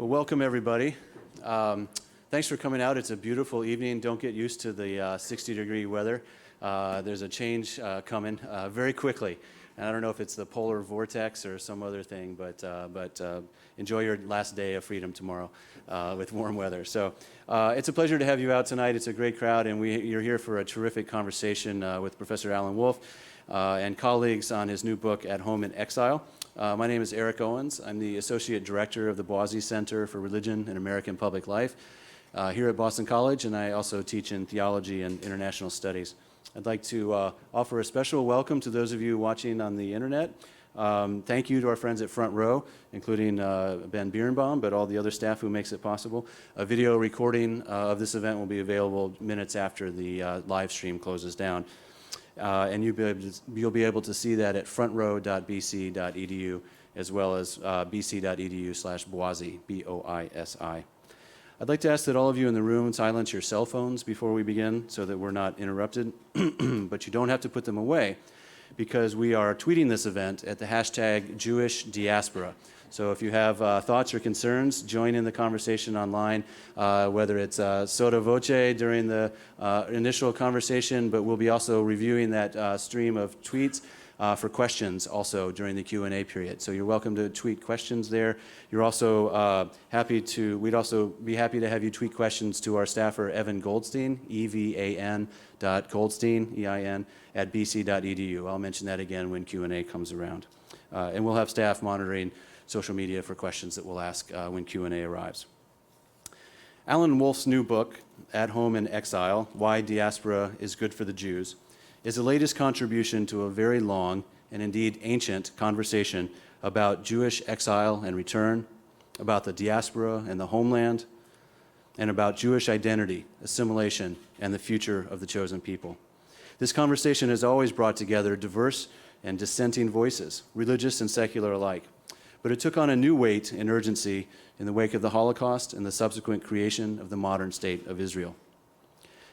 Well, welcome everybody. Thanks for coming out. It's a beautiful evening. Don't get used to the 60-degree weather. There's a change coming very quickly. And I don't know if it's the polar vortex or some other thing, but enjoy your last day of freedom tomorrow with warm weather. So it's a pleasure to have you out tonight. It's a great crowd, and you're here for a terrific conversation with Professor Alan Wolfe and colleagues on his new book, At Home in Exile. My name is Erik Owens. I'm the Associate Director of the Boise Center for Religion and American Public Life here at Boston College, and I also teach in theology and international studies. I'd like to offer a special welcome to those of you watching on the internet. Thank you to our friends at Front Row, including Ben Biernbaum, but all the other staff who makes it possible. A video recording of this event will be available minutes after the live stream closes down. And you'll be able to see that at frontrow.bc.edu as well as bc.edu/Boise, B-O-I-S-I. I'd like to ask that all of you in the room silence your cell phones before we begin so that we're not interrupted, but you don't have to put them away because we are tweeting this event at the hashtag Jewish Diaspora. So if you have thoughts or concerns, join in the conversation online, whether it's sotto voce during the initial conversation, but we'll be also reviewing that stream of tweets for questions also during the Q&A period. So you're welcome to tweet questions there. You're also we'd also be happy to have you tweet questions to our staffer, Evan Goldstein, evan.goldstein, E-I-N, at bc.edu. I'll mention that again when Q&A comes around. And we'll have staff monitoring social media for questions that we'll ask when Q&A arrives. Alan Wolfe's new book, At Home in Exile, Why Diaspora is Good for the Jews, is the latest contribution to a very long and indeed ancient conversation about Jewish exile and return, about the diaspora and the homeland, and about Jewish identity, assimilation, and the future of the chosen people. This conversation has always brought together diverse and dissenting voices, religious and secular alike. But it took on a new weight and urgency in the wake of the Holocaust and the subsequent creation of the modern state of Israel.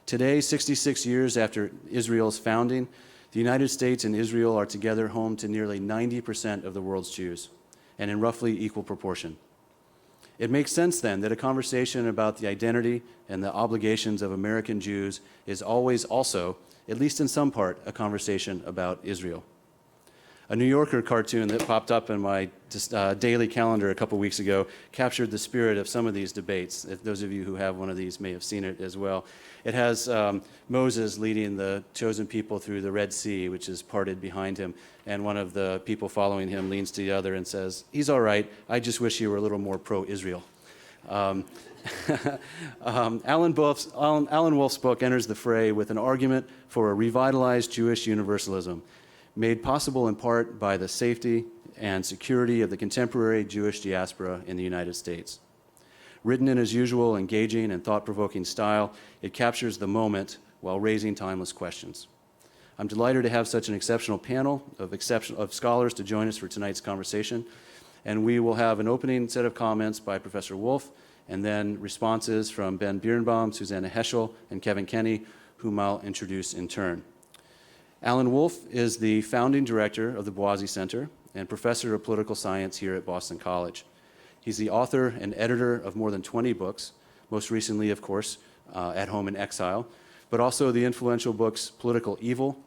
Today, 66 years after Israel's founding, the United States and Israel are together home to nearly 90% of the world's Jews, and in roughly equal proportion. It makes sense then that a conversation about the identity and the obligations of American Jews is always also, at least in some part, a conversation about Israel. A New Yorker cartoon that popped up in my daily calendar a couple weeks ago captured the spirit of some of these debates. If those of you who have one of these may have seen it as well. It has Moses leading the chosen people through the Red Sea, which is parted behind him, and one of the people following him leans to the other and says, "He's all right, I just wish he were a little more pro-Israel." Alan Wolfe's book enters the fray with an argument for a revitalized Jewish universalism, made possible in part by the safety and security of the contemporary Jewish diaspora in the United States. Written in his usual engaging and thought-provoking style, it captures the moment while raising timeless questions. I'm delighted to have such an exceptional panel of scholars to join us for tonight's conversation, and we will have an opening set of comments by Professor Wolfe, and then responses from Ben Biernbaum, Susannah Heschel, and Kevin Kenny, whom I'll introduce in turn. Alan Wolfe is the founding director of the Boise Center and professor of political science here at Boston College. He's the author and editor of more than 20 books, most recently, of course, At Home in Exile, but also the influential books Political Evil,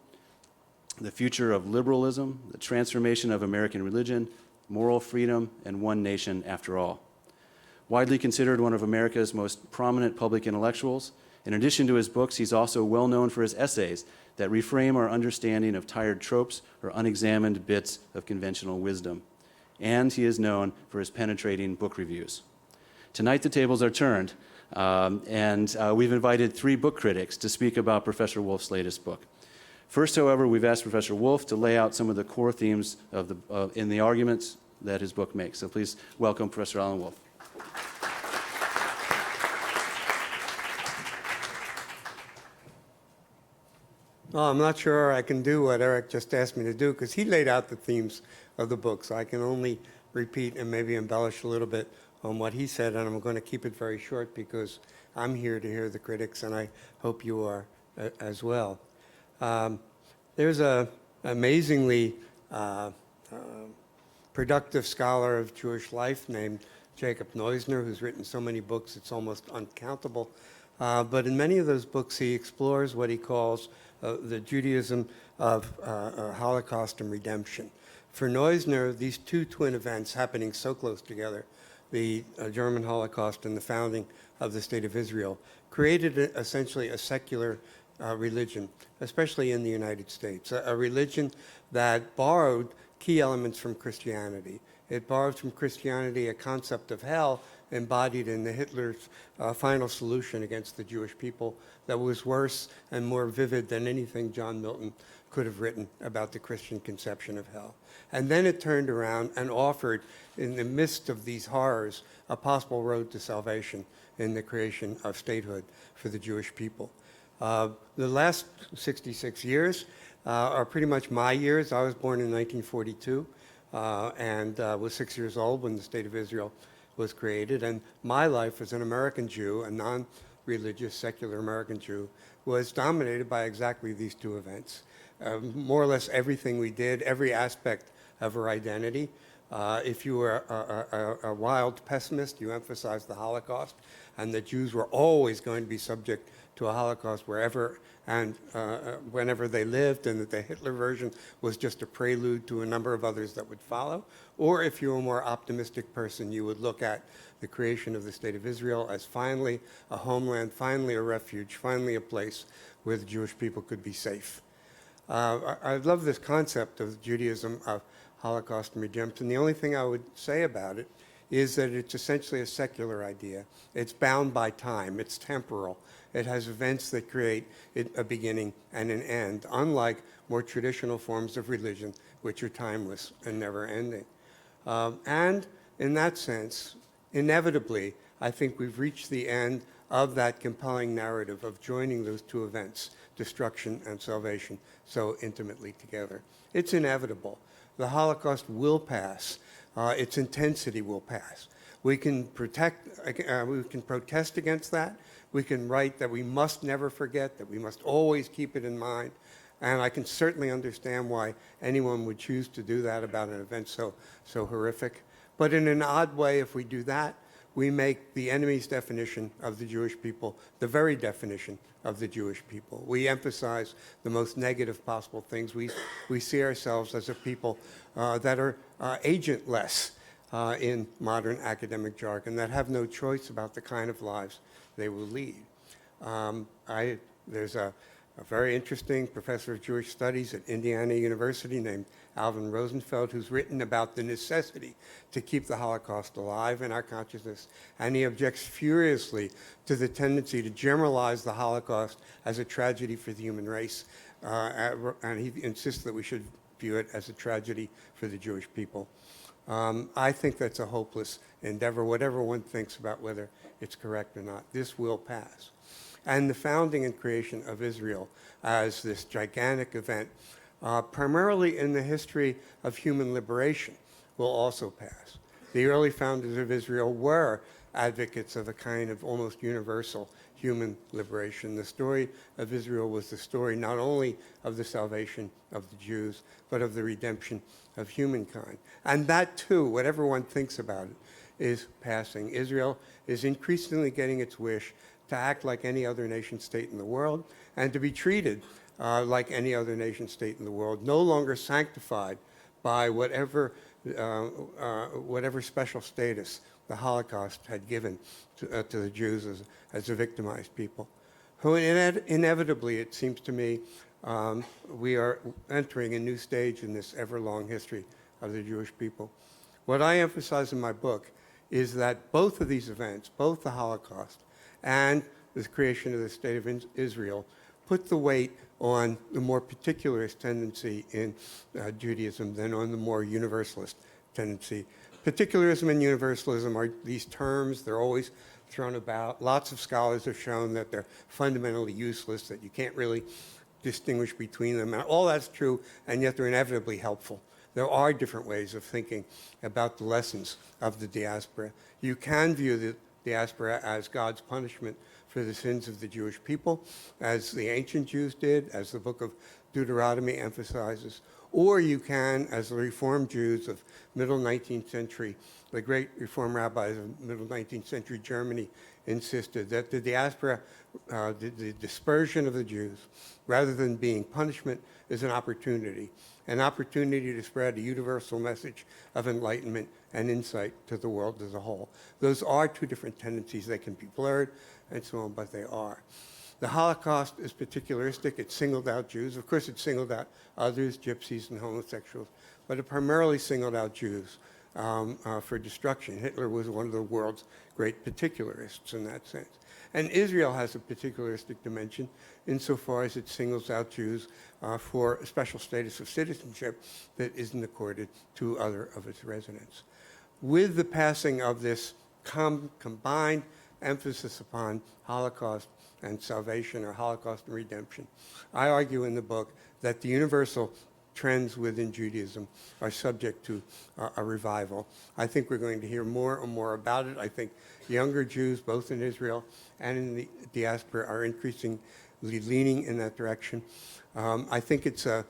The Future of Liberalism, The Transformation of American Religion, Moral Freedom, and One Nation After All. Widely considered one of America's most prominent public intellectuals, in addition to his books, he's also well known for his essays that reframe our understanding of tired tropes or unexamined bits of conventional wisdom. And he is known for his penetrating book reviews. Tonight the tables are turned, and we've invited 3 book critics to speak about Professor Wolfe's latest book. First, however, we've asked Professor Wolfe to lay out some of the core themes in the arguments that his book makes. So please welcome Professor Alan Wolfe. Well, I'm not sure I can do what Erik just asked me to do because he laid out the themes of the book. So I can only repeat and maybe embellish a little bit on what he said, and I'm going to keep it very short because I'm here to hear the critics, and I hope you are as well. There's an amazingly productive scholar of Jewish life named Jacob Neusner, who's written so many books it's almost uncountable. But in many of those books, he explores what he calls the Judaism of Holocaust and redemption. For Neusner, these two twin events happening so close together, the German Holocaust and the founding of the State of Israel, created essentially a secular religion, especially in the United States, a religion that borrowed key elements from Christianity. It borrowed from Christianity a concept of hell embodied in the Hitler's final solution against the Jewish people that was worse and more vivid than anything John Milton could have written about the Christian conception of hell. And then it turned around and offered, in the midst of these horrors, a possible road to salvation in the creation of statehood for the Jewish people. The last 66 years are pretty much my years. I was born in 1942 and was 6 years old when the State of Israel was created. And my life as an American Jew, a non-religious, secular American Jew, was dominated by exactly these two events. More or less everything we did, every aspect of our identity. If you were a wild pessimist, you emphasized the Holocaust, and that Jews were always going to be subject to a Holocaust wherever and whenever they lived, and that the Hitler version was just a prelude to a number of others that would follow. Or if you were a more optimistic person, you would look at the creation of the State of Israel as finally a homeland, finally a refuge, finally a place where the Jewish people could be safe. I love this concept of Judaism of Holocaust and redemption. The only thing I would say about it is that it's essentially a secular idea. It's bound by time. It's temporal. It has events that create a beginning and an end, unlike more traditional forms of religion, which are timeless and never-ending. And in that sense, inevitably, I think we've reached the end of that compelling narrative of joining those two events, destruction and salvation, so intimately together. It's inevitable. The Holocaust will pass. Its intensity will pass. We can protest against that. We can write that we must never forget, that we must always keep it in mind. And I can certainly understand why anyone would choose to do that about an event so horrific. But in an odd way, if we do that, we make the enemy's definition of the Jewish people the very definition of the Jewish people. We emphasize the most negative possible things. We see ourselves as a people that are agentless in modern academic jargon, that have no choice about the kind of lives they will lead. There's a very interesting professor of Jewish studies at Indiana University named Alvin Rosenfeld, who's written about the necessity to keep the Holocaust alive in our consciousness, and he objects furiously to the tendency to generalize the Holocaust as a tragedy for the human race, and he insists that we should view it as a tragedy for the Jewish people. I think that's a hopeless endeavor, whatever one thinks about whether it's correct or not. This will pass. And the founding and creation of Israel as this gigantic event, primarily in the history of human liberation, will also pass. The early founders of Israel were advocates of a kind of almost universal human liberation. The story of Israel was the story not only of the salvation of the Jews, but of the redemption of humankind. And that too, whatever one thinks about it, is passing. Israel is increasingly getting its wish to act like any other nation state in the world and to be treated like any other nation state in the world, no longer sanctified by whatever special status the Holocaust had given to the Jews as a victimized people. Who inevitably, it seems to me, we are entering a new stage in this ever-long history of the Jewish people. What I emphasize in my book is that both of these events, both the Holocaust and the creation of the State of Israel, put the weight on the more particularist tendency in Judaism than on the more universalist tendency. Particularism and universalism are these terms, they're always thrown about. Lots of scholars have shown that they're fundamentally useless, that you can't really distinguish between them. And all that's true, and yet they're inevitably helpful. There are different ways of thinking about the lessons of the diaspora. You can view the diaspora as God's punishment for the sins of the Jewish people, as the ancient Jews did, as the book of Deuteronomy emphasizes. Or you can, as the Reform Jews of middle 19th century, the great Reform rabbis of middle 19th century Germany insisted that the diaspora, the dispersion of the Jews, rather than being punishment, is an opportunity to spread a universal message of enlightenment and insight to the world as a whole. Those are two different tendencies. They can be blurred and so on, but they are. The Holocaust is particularistic. It singled out Jews. Of course, it singled out others, gypsies and homosexuals, but it primarily singled out Jews for destruction. Hitler was one of the world's great particularists in that sense. And Israel has a particularistic dimension insofar as it singles out Jews for a special status of citizenship that isn't accorded to other of its residents. With the passing of this combined emphasis upon Holocaust and salvation, or Holocaust and redemption, I argue in the book that the universal trends within Judaism are subject to a revival. I think we're going to hear more and more about it. I think younger Jews, both in Israel and in the diaspora, are increasingly leaning in that direction. I think it's an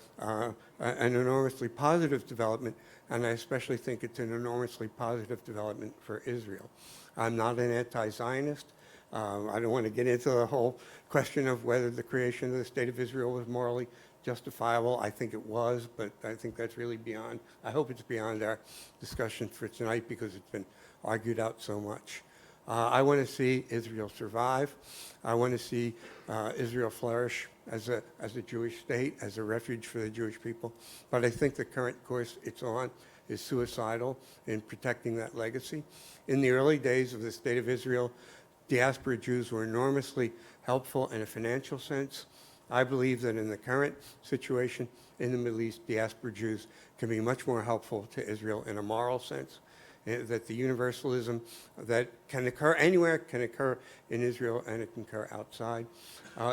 enormously positive development, and I especially think it's an enormously positive development for Israel. I'm not an anti-Zionist. I don't want to get into the whole question of whether the creation of the State of Israel was morally justifiable. I think it was, but I think that's really beyond, I hope it's beyond our discussion for tonight because it's been argued out so much. I want to see Israel survive. I want to see Israel flourish as a Jewish state, as a refuge for the Jewish people. But I think the current course it's on is suicidal in protecting that legacy. In the early days of the State of Israel, diaspora Jews were enormously helpful in a financial sense. I believe that in the current situation in the Middle East, diaspora Jews can be much more helpful to Israel in a moral sense, that the universalism that can occur anywhere can occur in Israel and it can occur outside,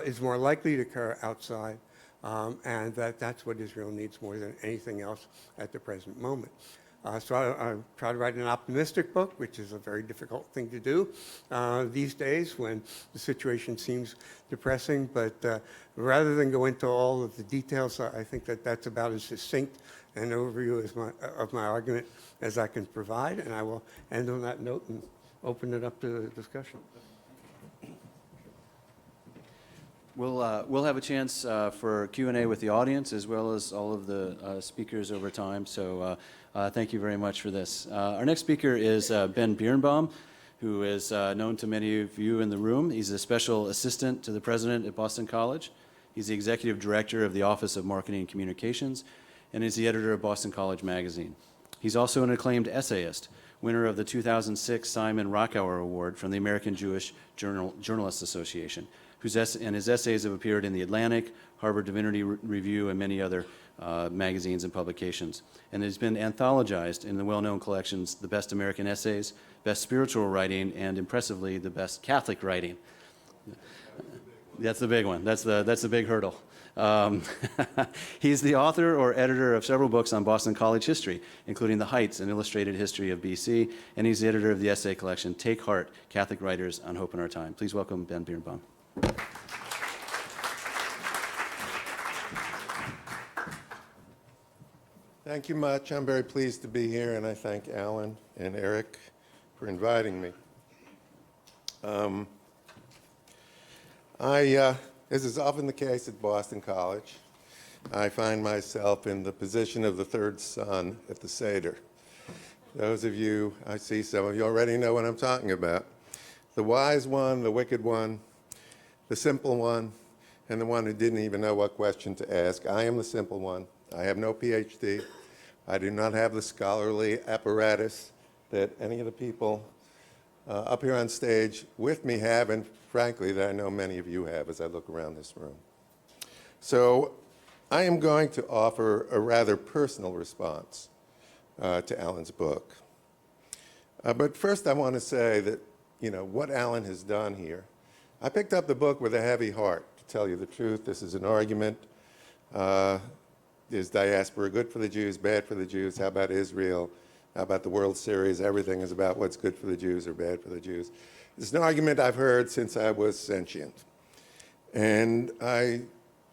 is more likely to occur outside, and that's what Israel needs more than anything else at the present moment. So I try to write an optimistic book, which is a very difficult thing to do these days when the situation seems depressing. But rather than go into all of the details, I think that that's about as succinct an overview of my argument as I can provide. And I will end on that note and open it up to discussion. We'll have a chance for Q&A with the audience as well as all of the speakers over time. So thank you very much for this. Our next speaker is Ben Biernbaum, who is known to many of you in the room. He's a special assistant to the president at Boston College. He's the executive director of the Office of Marketing and Communications, and is the editor of Boston College Magazine. He's also an acclaimed essayist, winner of the 2006 Simon Rockower Award from the American Jewish Journalists Association, his essays have appeared in The Atlantic, Harvard Divinity Review, and many other magazines and publications. And has been anthologized in the well-known collections The Best American Essays, Best Spiritual Writing, and impressively, The Best Catholic Writing. That's the big one. That's the big hurdle. He's the author or editor of several books on Boston College history, including The Heights, an illustrated history of BC, and he's the editor of the essay collection Take Heart, Catholic Writers on Hope in Our Time. Please welcome Ben Biernbaum. Thank you much. I'm very pleased to be here, and I thank Alan and Erik for inviting me. As is often the case at Boston College, I find myself in the position of the third son at the Seder. Those of you, I see some of you already know what I'm talking about. The wise one, the wicked one, the simple one, and the one who didn't even know what question to ask. I am the simple one. I have no PhD. I do not have the scholarly apparatus that any of the people up here on stage with me have, and frankly, that I know many of you have as I look around this room. So I am going to offer a rather personal response to Alan's book. But first I want to say that, what Alan has done here. I picked up the book with a heavy heart, to tell you the truth. This is an argument. Is diaspora good for the Jews, bad for the Jews? How about Israel? How about the World Series? Everything is about what's good for the Jews or bad for the Jews. It's an argument I've heard since I was sentient. And I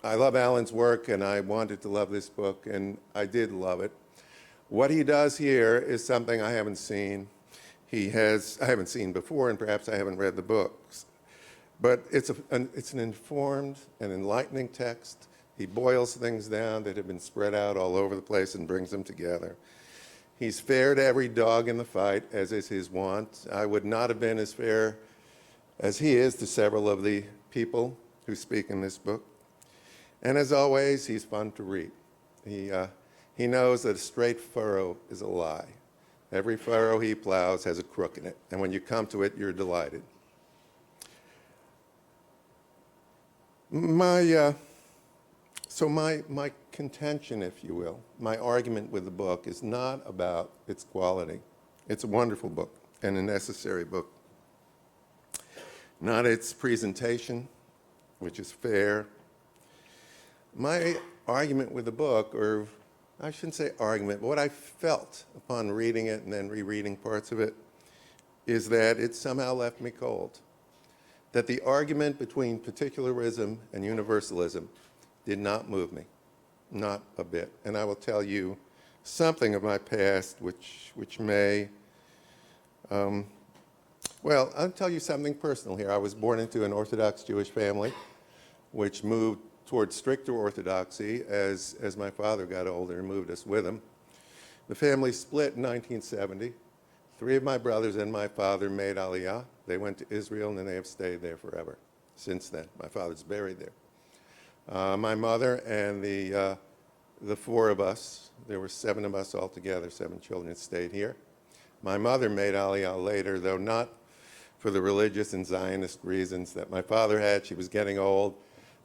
I love Alan's work, and I wanted to love this book, and I did love it. What he does here is something I haven't seen. I haven't seen before, and perhaps I haven't read the books. But it's an informed and enlightening text. He boils things down that have been spread out all over the place and brings them together. He's fair to every dog in the fight, as is his wont. I would not have been as fair as he is to several of the people who speak in this book. And as always, he's fun to read. He knows that a straight furrow is a lie. Every furrow he plows has a crook in it, and when you come to it, you're delighted. My contention, if you will, my argument with the book is not about its quality. It's a wonderful book and a necessary book. Not its presentation, which is fair. My argument with the book, or I shouldn't say argument, but what I felt upon reading it and then rereading parts of it, is that it somehow left me cold. That the argument between particularism and universalism did not move me, not a bit. And I will tell you something of my past which may, well, I'll tell you something personal here. I was born into an Orthodox Jewish family, which moved towards stricter orthodoxy as my father got older and moved us with him. The family split in 1970. 3 of my brothers and my father made Aliyah. They went to Israel, and then they have stayed there forever since then. My father's buried there. My mother and the 4 of us, there were 7 of us altogether, 7 children, stayed here. My mother made Aliyah later, though not for the religious and Zionist reasons that my father had. She was getting old.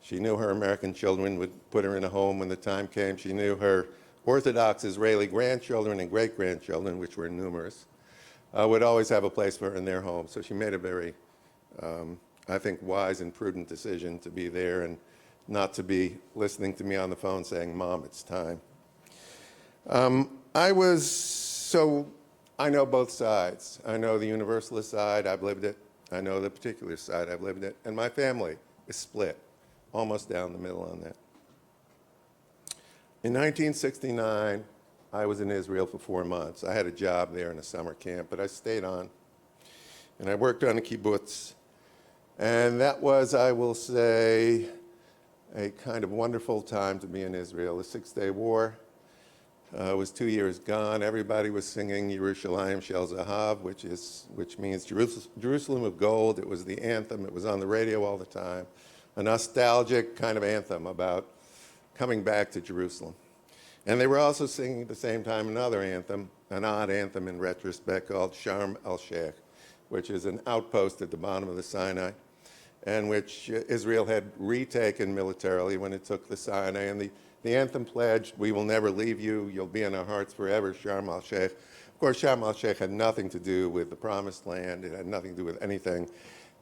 She knew her American children would put her in a home when the time came. She knew her Orthodox Israeli grandchildren and great-grandchildren, which were numerous, would always have a place for her in their home. So she made a very, I think, wise and prudent decision to be there and not to be listening to me on the phone saying, "Mom, it's time." I know both sides. I know the universalist side, I've lived it. I know the particular side, I've lived it. And my family is split, almost down the middle on that. In 1969, I was in Israel for 4 months. I had a job there in a summer camp, but I stayed on. And I worked on a kibbutz. And that was, I will say, a kind of wonderful time to be in Israel. The 6-Day War was 2 years gone. Everybody was singing Yerushalayim Shel Zahav, which means Jerusalem of gold. It was the anthem. It was on the radio all the time. A nostalgic kind of anthem about coming back to Jerusalem. And they were also singing at the same time another anthem, an odd anthem in retrospect called Sharm el-Sheikh, which is an outpost at the bottom of the Sinai, and which Israel had retaken militarily when it took the Sinai. And the anthem pledged, "We will never leave you, you'll be in our hearts forever, Sharm el-Sheikh." Of course, Sharm el-Sheikh had nothing to do with the Promised Land. It had nothing to do with anything.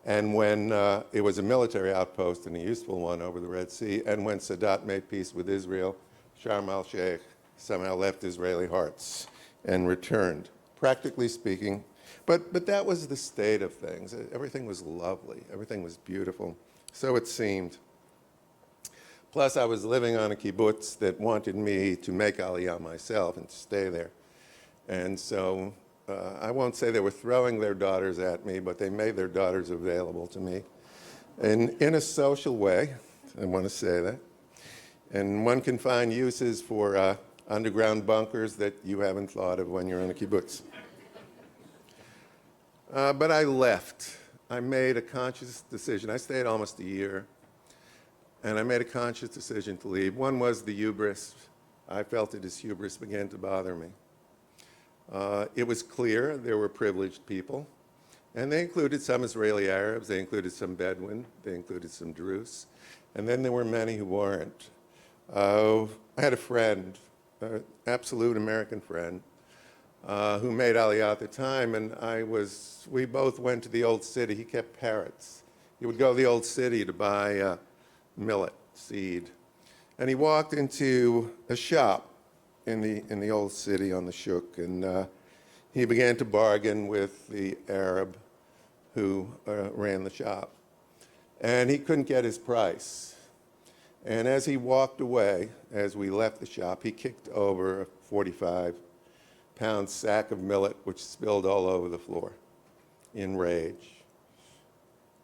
And when it was a military outpost and a useful one over the Red Sea, and when Sadat made peace with Israel, Sharm el-Sheikh somehow left Israeli hearts and returned, practically speaking. But that was the state of things. Everything was lovely. Everything was beautiful. So it seemed. Plus, I was living on a kibbutz that wanted me to make Aliyah myself and to stay there. And so I won't say they were throwing their daughters at me, but they made their daughters available to me. And in a social way, I want to say that. And one can find uses for underground bunkers that you haven't thought of when you're in a kibbutz. But I left. I made a conscious decision. I stayed almost a year. And I made a conscious decision to leave. One was the hubris. I felt that this hubris began to bother me. It was clear there were privileged people. And they included some Israeli Arabs. They included some Bedouin. They included some Druze. And then there were many who weren't. I had a friend, an absolute American friend, who made Aliyah at the time, and we both went to the old city. He kept parrots. He would go to the old city to buy millet seed. And he walked into a shop in the old city on the Shuk, and he began to bargain with the Arab who ran the shop. And he couldn't get his price. And as he walked away, as we left the shop, he kicked over a 45-pound sack of millet, which spilled all over the floor in rage.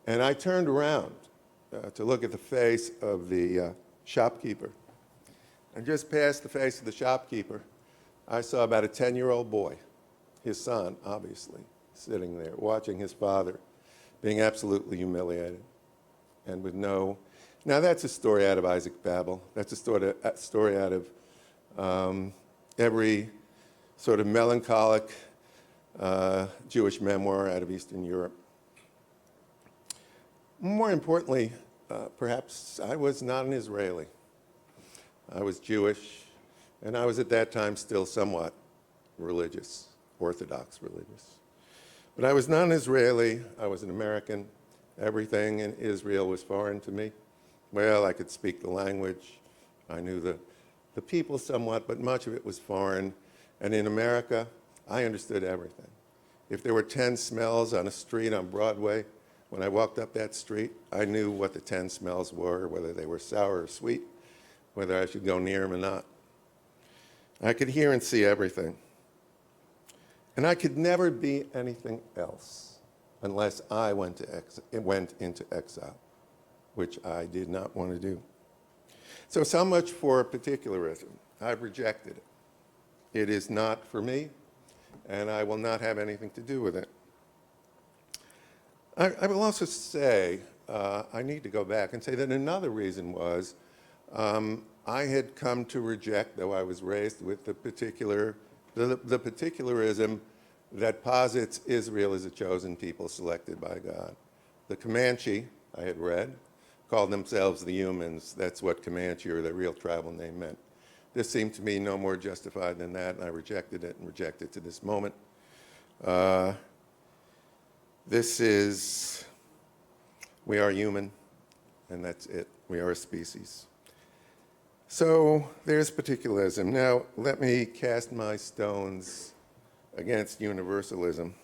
And I turned around to look at the face of the shopkeeper. And just past the face of the shopkeeper, I saw about a 10-year-old boy, his son, obviously, sitting there, watching his father being absolutely humiliated and with no... Now, that's a story out of Isaac Babel. That's a story out of every sort of melancholic Jewish memoir out of Eastern Europe. More importantly, perhaps, I was not an Israeli. I was Jewish, and I was at that time still somewhat religious, Orthodox religious. But I was not an Israeli, I was an American. Everything in Israel was foreign to me. Well, I could speak the language, I knew the people somewhat, but much of it was foreign. And in America, I understood everything. If there were 10 smells on a street on Broadway, when I walked up that street, I knew what the 10 smells were, whether they were sour or sweet, whether I should go near them or not. I could hear and see everything. And I could never be anything else unless I went into exile, which I did not want to do. So much for particularism. I've rejected it. It is not for me, and I will not have anything to do with it. I will also say, I need to go back and say that another reason was I had come to reject, though I was raised with the particularism that posits Israel as a chosen people selected by God. The Comanche, I had read, called themselves the humans. That's what Comanche, or their real tribal name, meant. This seemed to me no more justified than that, and I rejected it and reject it to this moment. We are human, and that's it. We are a species. So there's particularism. Now, let me cast my stones against universalism,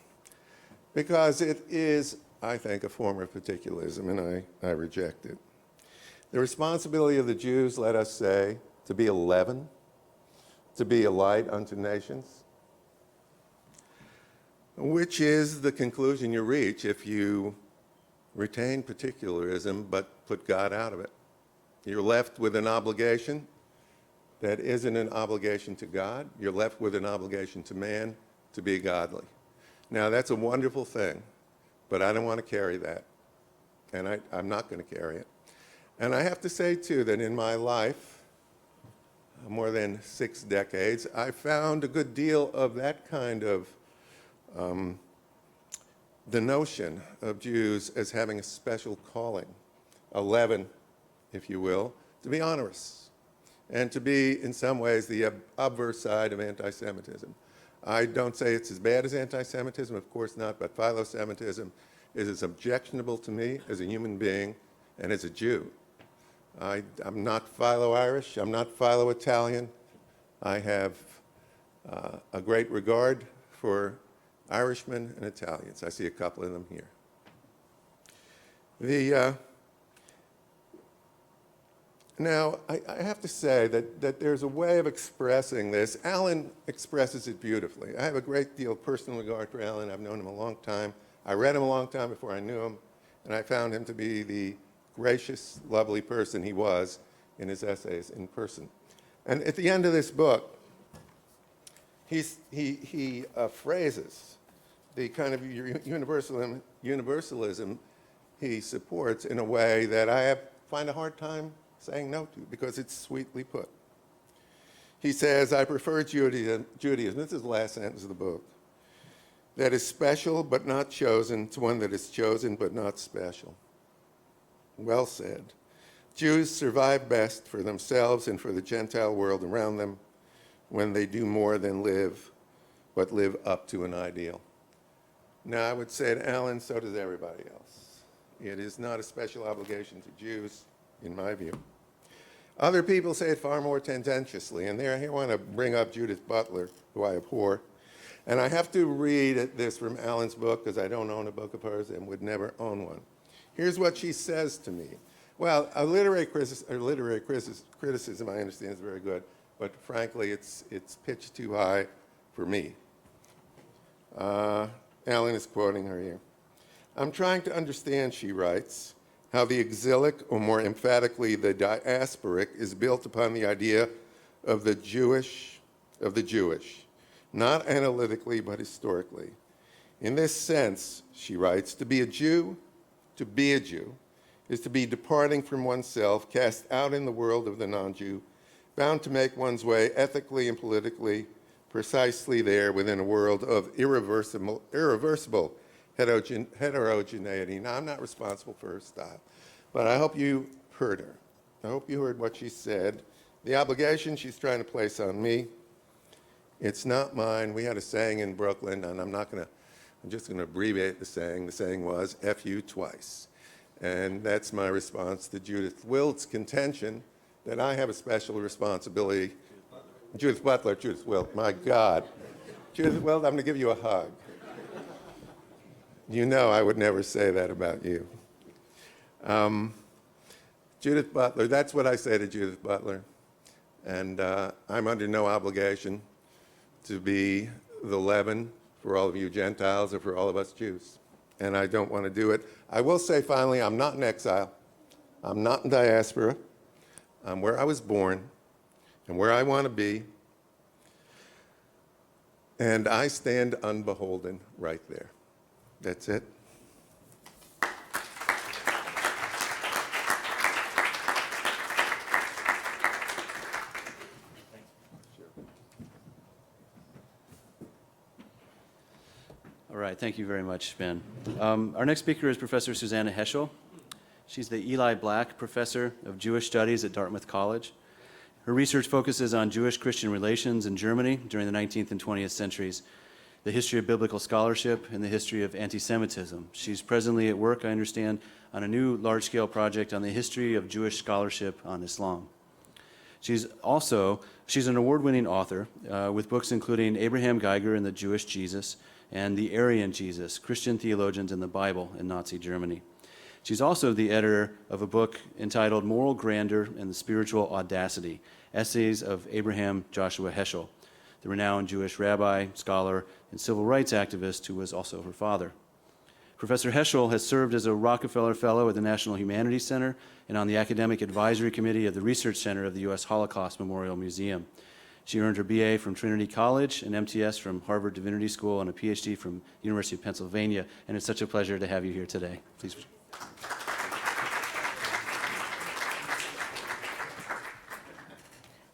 because it is, I think, a form of particularism, and I reject it. The responsibility of the Jews, let us say, to be a leaven, to be a light unto nations, which is the conclusion you reach if you retain particularism but put God out of it. You're left with an obligation that isn't an obligation to God. You're left with an obligation to man to be godly. Now, that's a wonderful thing, but I don't want to carry that, and I'm not going to carry it. And I have to say, too, that in my life, more than 6 decades, I found a good deal of that kind of the notion of Jews as having a special calling, a leaven, if you will, to be onerous and to be, in some ways, the obverse side of anti-Semitism. I don't say it's as bad as anti-Semitism, of course not, but philo-Semitism is as objectionable to me as a human being and as a Jew. I'm not philo-Irish, I'm not philo-Italian. I have a great regard for Irishmen and Italians. I see a couple of them here. Now, I have to say that there's a way of expressing this. Alan expresses it beautifully. I have a great deal of personal regard for Alan. I've known him a long time. I read him a long time before I knew him, and I found him to be the gracious, lovely person he was in his essays in person. And at the end of this book, he phrases the kind of universalism he supports in a way that I find a hard time saying no to, because it's sweetly put. He says, I prefer Judaism, this is the last sentence of the book, that is special but not chosen, to one that is chosen but not special. Well said. Jews survive best for themselves and for the Gentile world around them when they do more than live, but live up to an ideal. Now, I would say to Alan, so does everybody else. It is not a special obligation to Jews, in my view. Other people say it far more tendentiously, and there I want to bring up Judith Butler, who I abhor. And I have to read this from Alan's book, because I don't own a book of hers and would never own one. Here's what she says to me. Well, a literary criticism, I understand, is very good, but frankly, it's pitched too high for me. Alan is quoting her here. I'm trying to understand, she writes, how the exilic, or more emphatically, the diasporic, is built upon the idea of the Jewish, not analytically, but historically. In this sense, she writes, to be a Jew, is to be departing from oneself, cast out in the world of the non-Jew, bound to make one's way ethically and politically precisely there within a world of irreversible heterogeneity. Now, I'm not responsible for her style, but I hope you heard her. I hope you heard what she said. The obligation she's trying to place on me, it's not mine. We had a saying in Brooklyn, and I'm just going to abbreviate the saying. The saying was, F you twice. And that's my response to Judith Wilt's contention that I have a special responsibility. Judith Wilt, my God. Judith Wilt, I'm going to give you a hug. You know I would never say that about you. Judith Butler, that's what I say to Judith Butler. And I'm under no obligation to be the leaven for all of you Gentiles or for all of us Jews. And I don't want to do it. I will say finally, I'm not in exile. I'm not in diaspora. I'm where I was born and where I want to be. And I stand unbeholden right there. That's it. All right, thank you very much, Ben. Our next speaker is Professor Susannah Heschel. She's the Eli Black Professor of Jewish Studies at Dartmouth College. Her research focuses on Jewish-Christian relations in Germany during the 19th and 20th centuries, the history of biblical scholarship, and the history of anti-Semitism. She's presently at work, I understand, on a new large-scale project on the history of Jewish scholarship on Islam. She's an award-winning author with books including Abraham Geiger and the Jewish Jesus and The Aryan Jesus, Christian Theologians in the Bible in Nazi Germany. She's also the editor of a book entitled Moral Grandeur and the Spiritual Audacity, Essays of Abraham Joshua Heschel, the renowned Jewish rabbi, scholar, and civil rights activist who was also her father. Professor Heschel has served as a Rockefeller Fellow at the National Humanities Center and on the Academic Advisory Committee of the Research Center of the U.S. Holocaust Memorial Museum. She earned her BA from Trinity College, an MTS from Harvard Divinity School, and a PhD from the University of Pennsylvania. And it's such a pleasure to have you here today. Please.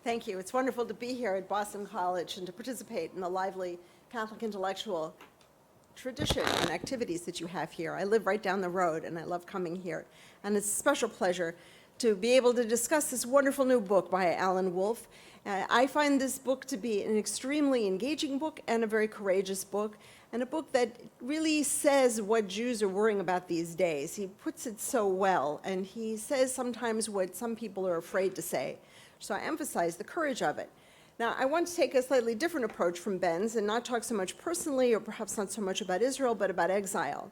Thank you. It's wonderful to be here at Boston College and to participate in the lively Catholic intellectual tradition and activities that you have here. I live right down the road, and I love coming here. And it's a special pleasure to be able to discuss this wonderful new book by Alan Wolfe. I find this book to be an extremely engaging book and a very courageous book, and a book that really says what Jews are worrying about these days. He puts it so well, and he says sometimes what some people are afraid to say. So I emphasize the courage of it. Now, I want to take a slightly different approach from Ben's and not talk so much personally, or perhaps not so much about Israel, but about exile.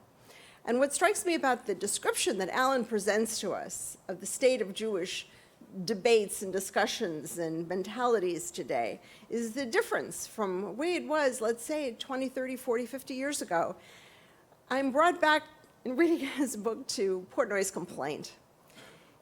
And what strikes me about the description that Alan presents to us of the state of Jewish debates and discussions and mentalities today is the difference from the way it was, let's say, 20, 30, 40, 50 years ago. I'm brought back in reading his book to Portnoy's Complaint.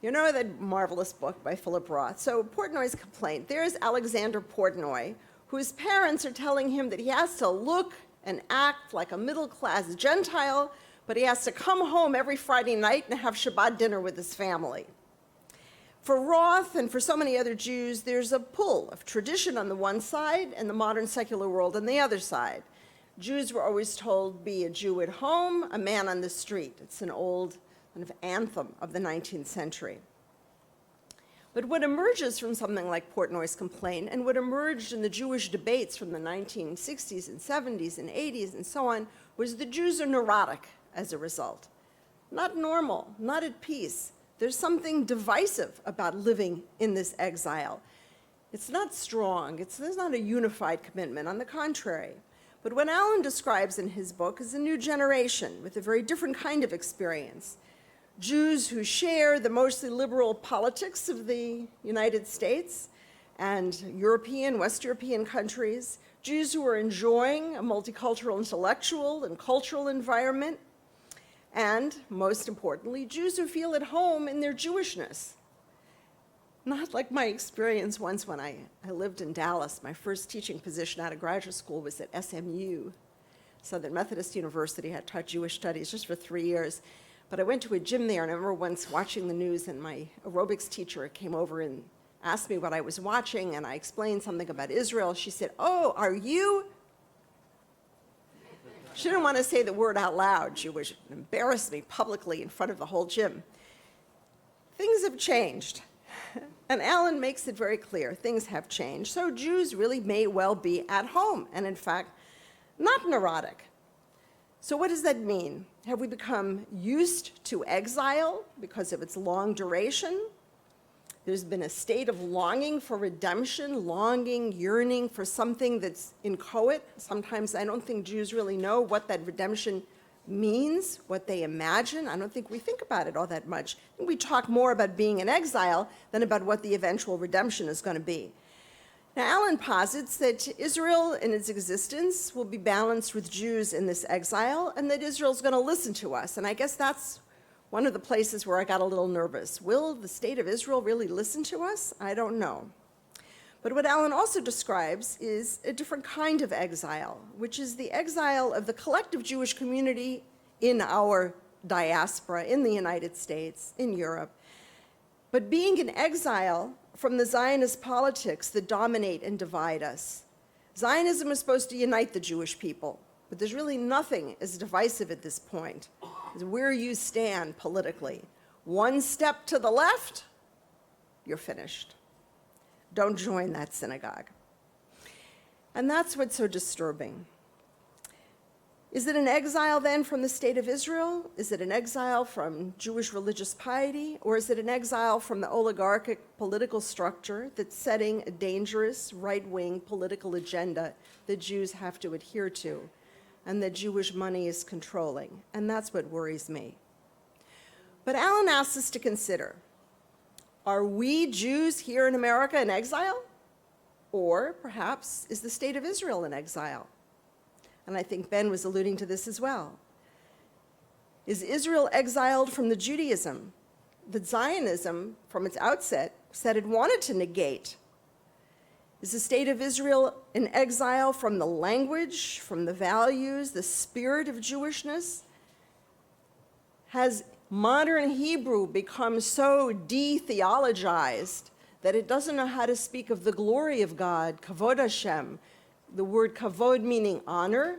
You know that marvelous book by Philip Roth. So Portnoy's Complaint, there's Alexander Portnoy, whose parents are telling him that he has to look and act like a middle-class Gentile, but he has to come home every Friday night and have Shabbat dinner with his family. For Roth and for so many other Jews, there's a pull of tradition on the one side and the modern secular world on the other side. Jews were always told, be a Jew at home, a man on the street. It's an old kind of anthem of the 19th century. But what emerges from something like Portnoy's Complaint, and what emerged in the Jewish debates from the 1960s and 70s and 80s and so on, was the Jews are neurotic as a result. Not normal, not at peace. There's something divisive about living in this exile. It's not strong. There's not a unified commitment. On the contrary. But what Alan describes in his book is a new generation with a very different kind of experience. Jews who share the mostly liberal politics of the United States and European, West European countries, Jews who are enjoying a multicultural intellectual and cultural environment, and most importantly, Jews who feel at home in their Jewishness. Not like my experience once when I lived in Dallas. My first teaching position out of graduate school was at SMU, Southern Methodist University. I taught Jewish studies just for 3 years. But I went to a gym there, and I remember once watching the news, and my aerobics teacher came over and asked me what I was watching, and I explained something about Israel. She said, "Oh, are you?" She didn't want to say the word out loud. She would embarrass me publicly in front of the whole gym. Things have changed. And Alan makes it very clear, things have changed. So Jews really may well be at home, and in fact, not neurotic. So what does that mean? Have we become used to exile because of its long duration? There's been a state of longing for redemption, longing, yearning for something that's inchoate. Sometimes I don't think Jews really know what that redemption means, what they imagine. I don't think we think about it all that much. I think we talk more about being in exile than about what the eventual redemption is going to be. Now, Alan posits that Israel in its existence will be balanced with Jews in this exile, and that Israel's going to listen to us. And I guess that's one of the places where I got a little nervous. Will the state of Israel really listen to us? I don't know. But what Alan also describes is a different kind of exile, which is the exile of the collective Jewish community in our diaspora, in the United States, in Europe. But being in exile from the Zionist politics that dominate and divide us. Zionism is supposed to unite the Jewish people, but there's really nothing as divisive at this point as where you stand politically. One step to the left, you're finished. Don't join that synagogue. And that's what's so disturbing. Is it an exile then from the state of Israel? Is it an exile from Jewish religious piety? Or is it an exile from the oligarchic political structure that's setting a dangerous right-wing political agenda that Jews have to adhere to and that Jewish money is controlling? And that's what worries me. But Alan asks us to consider, are we Jews here in America in exile? Or perhaps is the state of Israel in exile? And I think Ben was alluding to this as well. Is Israel exiled from the Judaism that Zionism, from its outset, said it wanted to negate? Is the state of Israel in exile from the language, from the values, the spirit of Jewishness? Has modern Hebrew become so de-theologized that it doesn't know how to speak of the glory of God, kavod Hashem, the word kavod meaning honor,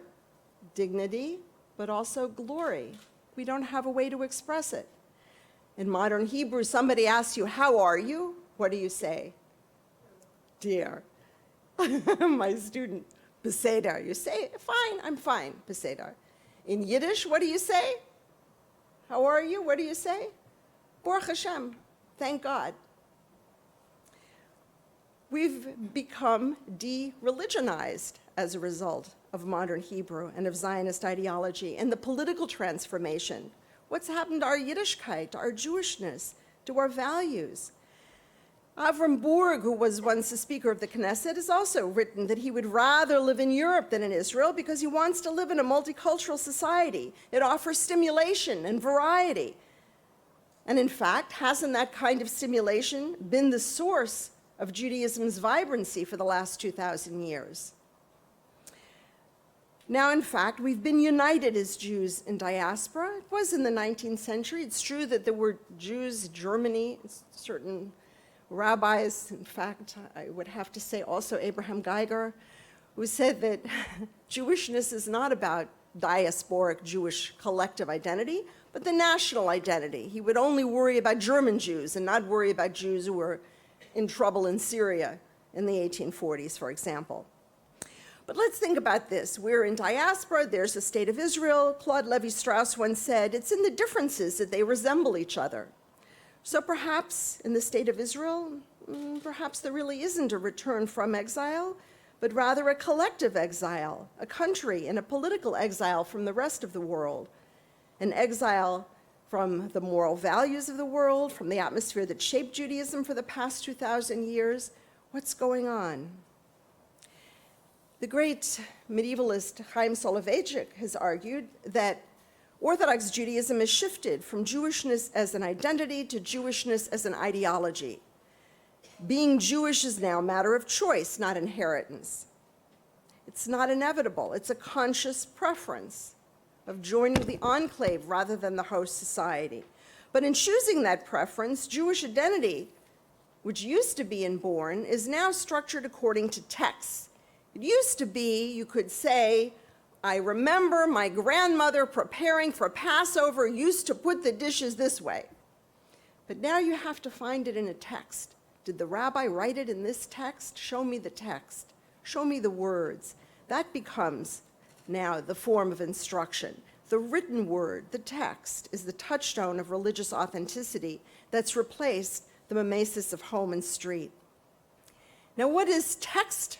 dignity, but also glory? We don't have a way to express it. In modern Hebrew, somebody asks you, "How are you?" What do you say? Dear. My student, Beseder. You say, "Fine, I'm fine, Beseder." In Yiddish, what do you say? How are you? What do you say? Baruch Hashem, thank God. We've become de-religionized as a result of modern Hebrew and of Zionist ideology and the political transformation. What's happened to our Yiddishkeit, to our Jewishness, to our values? Avraham Berg, who was once the Speaker of the Knesset, has also written that he would rather live in Europe than in Israel because he wants to live in a multicultural society. It offers stimulation and variety. And in fact, hasn't that kind of stimulation been the source of Judaism's vibrancy for the last 2,000 years? Now, in fact, we've been united as Jews in diaspora. It was in the 19th century. It's true that there were Jews in Germany, certain rabbis, in fact, I would have to say also Abraham Geiger, who said that Jewishness is not about diasporic Jewish collective identity, but the national identity. He would only worry about German Jews and not worry about Jews who were in trouble in Syria in the 1840s, for example. But let's think about this. We're in diaspora, there's the state of Israel. Claude Lévi-Strauss once said, it's in the differences that they resemble each other. So perhaps in the state of Israel, perhaps there really isn't a return from exile, but rather a collective exile, a country in a political exile from the rest of the world, an exile from the moral values of the world, from the atmosphere that shaped Judaism for the past 2,000 years. What's going on? The great medievalist Chaim Soloveitchik has argued that Orthodox Judaism has shifted from Jewishness as an identity to Jewishness as an ideology. Being Jewish is now a matter of choice, not inheritance. It's not inevitable. It's a conscious preference of joining the enclave rather than the host society. But in choosing that preference, Jewish identity, which used to be inborn, is now structured according to texts. It used to be, you could say, I remember my grandmother preparing for Passover used to put the dishes this way. But now you have to find it in a text. Did the rabbi write it in this text? Show me the text. Show me the words. That becomes now the form of instruction. The written word, the text, is the touchstone of religious authenticity that's replaced the mimesis of home and street. Now, what is text?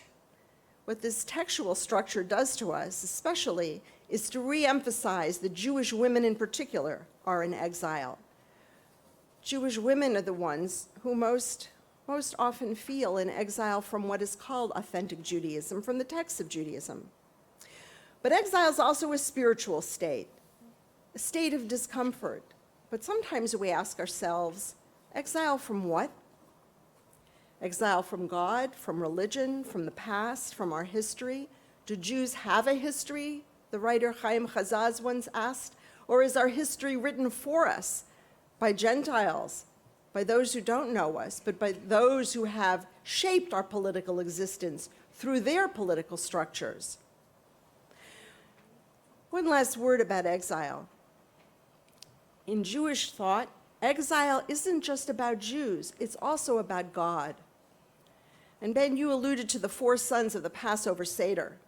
What this textual structure does to us, especially, is to re-emphasize that Jewish women in particular are in exile. Jewish women are the ones who most often feel in exile from what is called authentic Judaism, from the texts of Judaism. But exile is also a spiritual state, a state of discomfort. But sometimes we ask ourselves, exile from what? Exile from God, from religion, from the past, from our history? Do Jews have a history? The writer Chaim Chazaz once asked. Or is our history written for us by Gentiles, by those who don't know us, but by those who have shaped our political existence through their political structures? One last word about exile. In Jewish thought, exile isn't just about Jews, it's also about God. And Ben, you alluded to the 4 sons of the Passover Seder.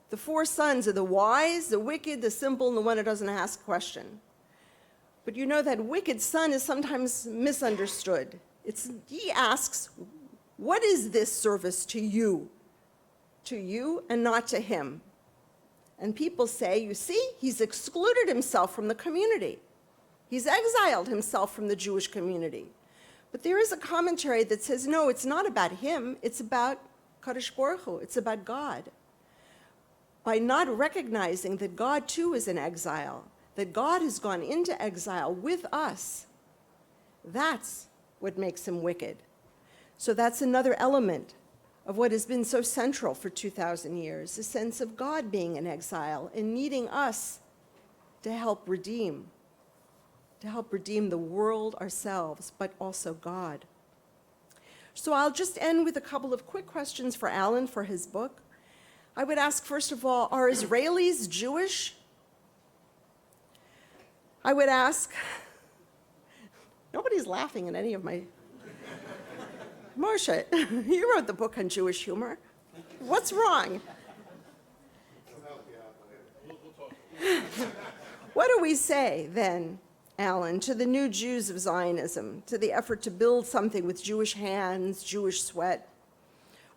The 4 sons are the wise, the wicked, the simple, and the one who doesn't ask a question. But you know that wicked son is sometimes misunderstood. He asks, what is this service to you? To you and not to him. And people say, you see, he's excluded himself from the community. He's exiled himself from the Jewish community. But there is a commentary that says, no, it's not about him, it's about Kadosh Baruch Hu, it's about God. By not recognizing that God too is in exile, that God has gone into exile with us, that's what makes him wicked. So that's another element of what has been so central for 2,000 years, a sense of God being in exile and needing us to help redeem the world ourselves, but also God. So I'll just end with a couple of quick questions for Alan for his book. I would ask, first of all, are Israelis Jewish? I would ask, nobody's laughing at any of my, Moshe, you wrote the book on Jewish humor. What's wrong? What do we say then, Alan, to the new Jews of Zionism, to the effort to build something with Jewish hands, Jewish sweat?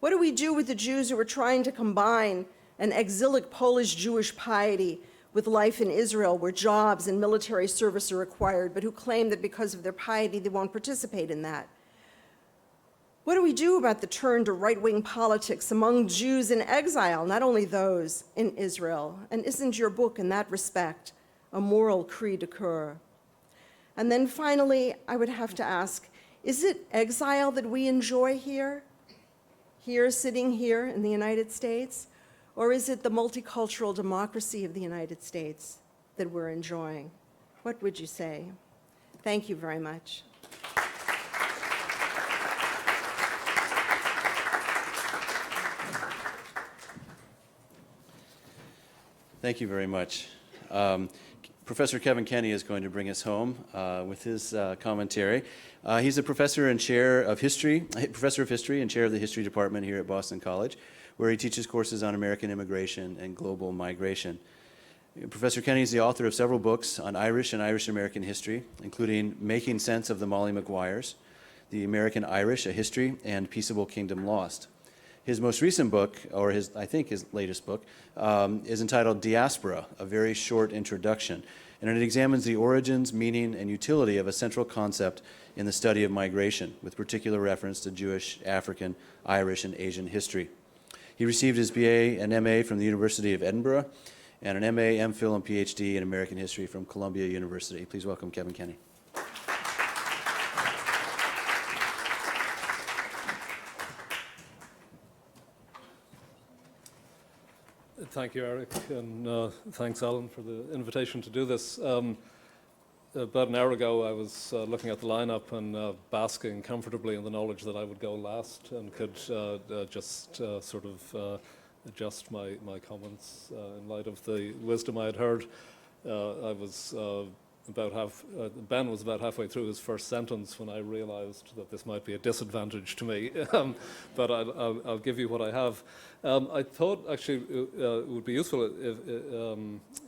What do we do with the Jews who are trying to combine an exilic Polish-Jewish piety with life in Israel, where jobs and military service are required, but who claim that because of their piety they won't participate in that? What do we do about the turn to right-wing politics among Jews in exile, not only those in Israel? And isn't your book, in that respect, a moral cri de coeur? And then finally, I would have to ask, is it exile that we enjoy here, sitting here in the United States? Or is it the multicultural democracy of the United States that we're enjoying? What would you say? Thank you very much. Thank you very much. Professor Kevin Kenny is going to bring us home with his commentary. He's a professor and chair of history, professor of history and chair of the history department here at Boston College, where he teaches courses on American immigration and global migration. Professor Kenny is the author of several books on Irish and Irish-American history, including Making Sense of the Molly Maguires, The American Irish, A History, and Peaceable Kingdom Lost. His most recent book, or I think his latest book, is entitled Diaspora, a very short introduction. and it examines the origins, meaning, and utility of a central concept in the study of migration, with particular reference to Jewish, African, Irish, and Asian history. He received his BA and MA from the University of Edinburgh, and an MA, MPhil, and PhD in American history from Columbia University. Please welcome Kevin Kenny. Thank you, Erik, and thanks, Alan, for the invitation to do this. About an hour ago, I was looking at the lineup and basking comfortably in the knowledge that I would go last and could just sort of adjust my comments in light of the wisdom I had heard. I was Ben was about halfway through his first sentence when I realized that this might be a disadvantage to me, but I'll give you what I have. I thought actually it would be useful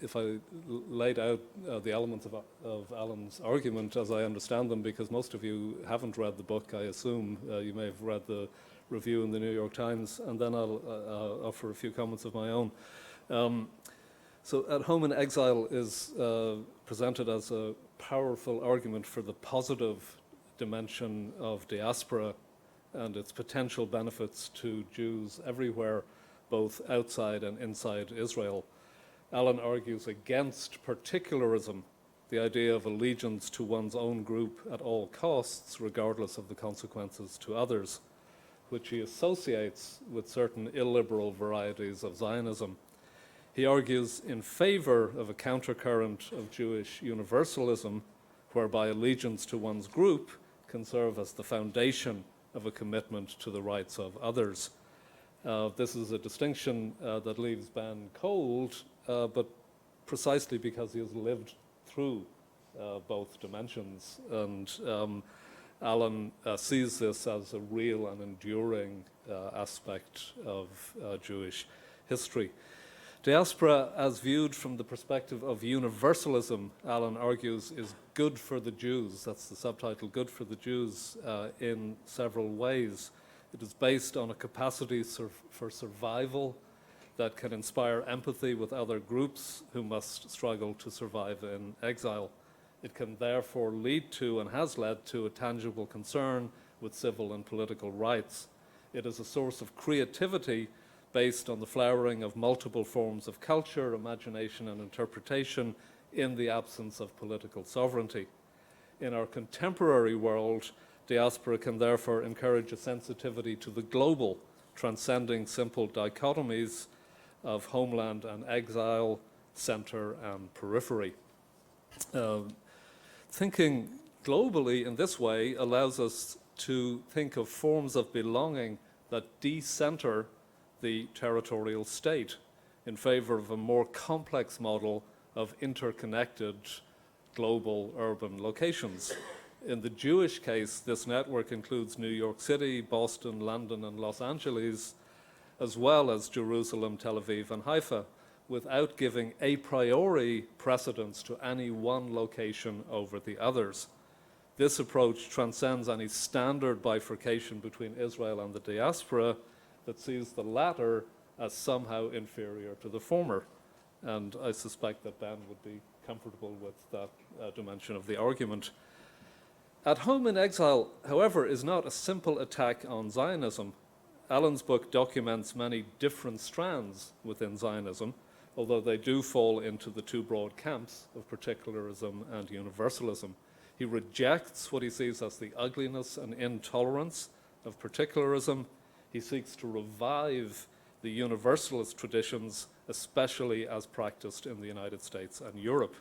if I laid out the elements of Alan's argument as I understand them, because most of you haven't read the book, I assume. You may have read the review in the New York Times, and then I'll offer a few comments of my own. So At Home in Exile is presented as a powerful argument for the positive dimension of diaspora and its potential benefits to Jews everywhere, both outside and inside Israel. Alan argues against particularism, the idea of allegiance to one's own group at all costs, regardless of the consequences to others, which he associates with certain illiberal varieties of Zionism. He argues in favor of a countercurrent of Jewish universalism, whereby allegiance to one's group can serve as the foundation of a commitment to the rights of others. This is a distinction that leaves Ben cold, but precisely because he has lived through both dimensions. And Alan sees this as a real and enduring aspect of Jewish history. Diaspora, as viewed from the perspective of universalism, Alan argues, is good for the Jews. That's the subtitle, good for the Jews, in several ways. It is based on a capacity for survival that can inspire empathy with other groups who must struggle to survive in exile. It can therefore lead to, and has led to, a tangible concern with civil and political rights. It is a source of creativity based on the flowering of multiple forms of culture, imagination, and interpretation in the absence of political sovereignty. In our contemporary world, diaspora can therefore encourage a sensitivity to the global, transcending simple dichotomies of homeland and exile, center and periphery. Thinking globally in this way allows us to think of forms of belonging that de-center the territorial state in favor of a more complex model of interconnected global urban locations. In the Jewish case, this network includes New York City, Boston, London, and Los Angeles, as well as Jerusalem, Tel Aviv, and Haifa, without giving a priori precedence to any one location over the others. This approach transcends any standard bifurcation between Israel and the diaspora that sees the latter as somehow inferior to the former. And I suspect that Ben would be comfortable with that dimension of the argument. At Home in Exile, however, is not a simple attack on Zionism. Alan's book documents many different strands within Zionism, although they do fall into the two broad camps of particularism and universalism. He rejects what he sees as the ugliness and intolerance of particularism. He seeks to revive the universalist traditions, especially as practiced in the United States and Europe.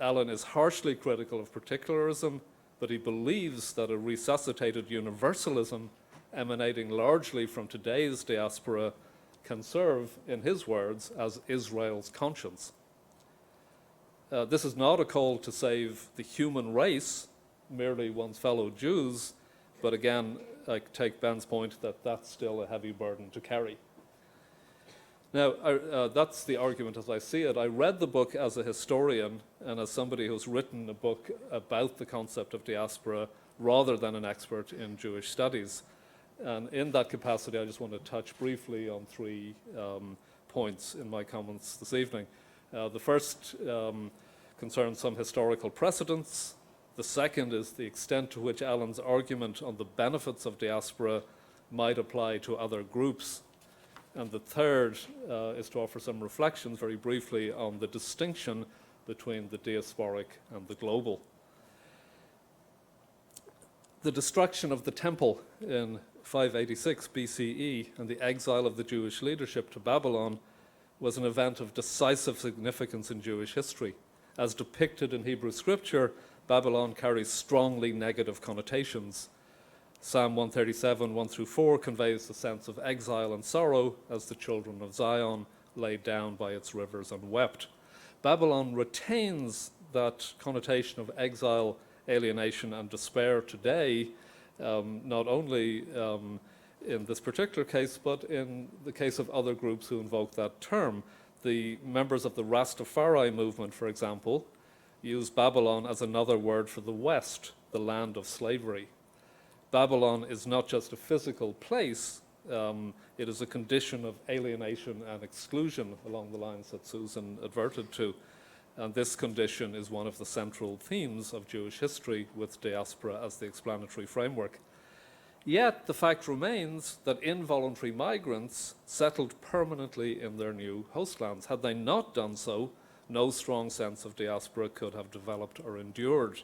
Alan is harshly critical of particularism, but he believes that a resuscitated universalism emanating largely from today's diaspora can serve, in his words, as Israel's conscience. This is not a call to save the human race, merely one's fellow Jews, but again, I take Ben's point that that's still a heavy burden to carry. Now, that's the argument as I see it. I read the book as a historian and as somebody who's written a book about the concept of diaspora rather than an expert in Jewish studies. And in that capacity, I just want to touch briefly on three points in my comments this evening. The first concerns some historical precedents. The second is the extent to which Allen's argument on the benefits of diaspora might apply to other groups. And the third is to offer some reflections very briefly on the distinction between the diasporic and the global. The destruction of the temple in 586 BCE and the exile of the Jewish leadership to Babylon was an event of decisive significance in Jewish history. As depicted in Hebrew scripture, Babylon carries strongly negative connotations. Psalm 137, 1 through 4 conveys the sense of exile and sorrow as the children of Zion lay down by its rivers and wept. Babylon retains that connotation of exile, alienation, and despair today, not only in this particular case, but in the case of other groups who invoke that term. The members of the Rastafari movement, for example, use Babylon as another word for the West, the land of slavery. Babylon is not just a physical place, it is a condition of alienation and exclusion along the lines that Susan adverted to. And this condition is one of the central themes of Jewish history, with diaspora as the explanatory framework. Yet the fact remains that involuntary migrants settled permanently in their new hostlands. Had they not done so, no strong sense of diaspora could have developed or endured.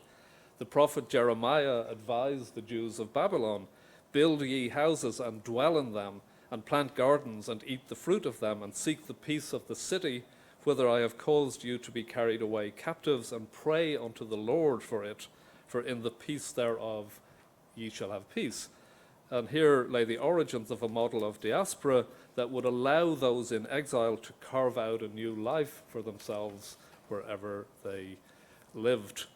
The prophet Jeremiah advised the Jews of Babylon, "Build ye houses and dwell in them, and plant gardens and eat the fruit of them, and seek the peace of the city, whither I have caused you to be carried away captives, and pray unto the Lord for it, for in the peace thereof ye shall have peace." And here lay the origins of a model of diaspora that would allow those in exile to carve out a new life for themselves wherever they lived.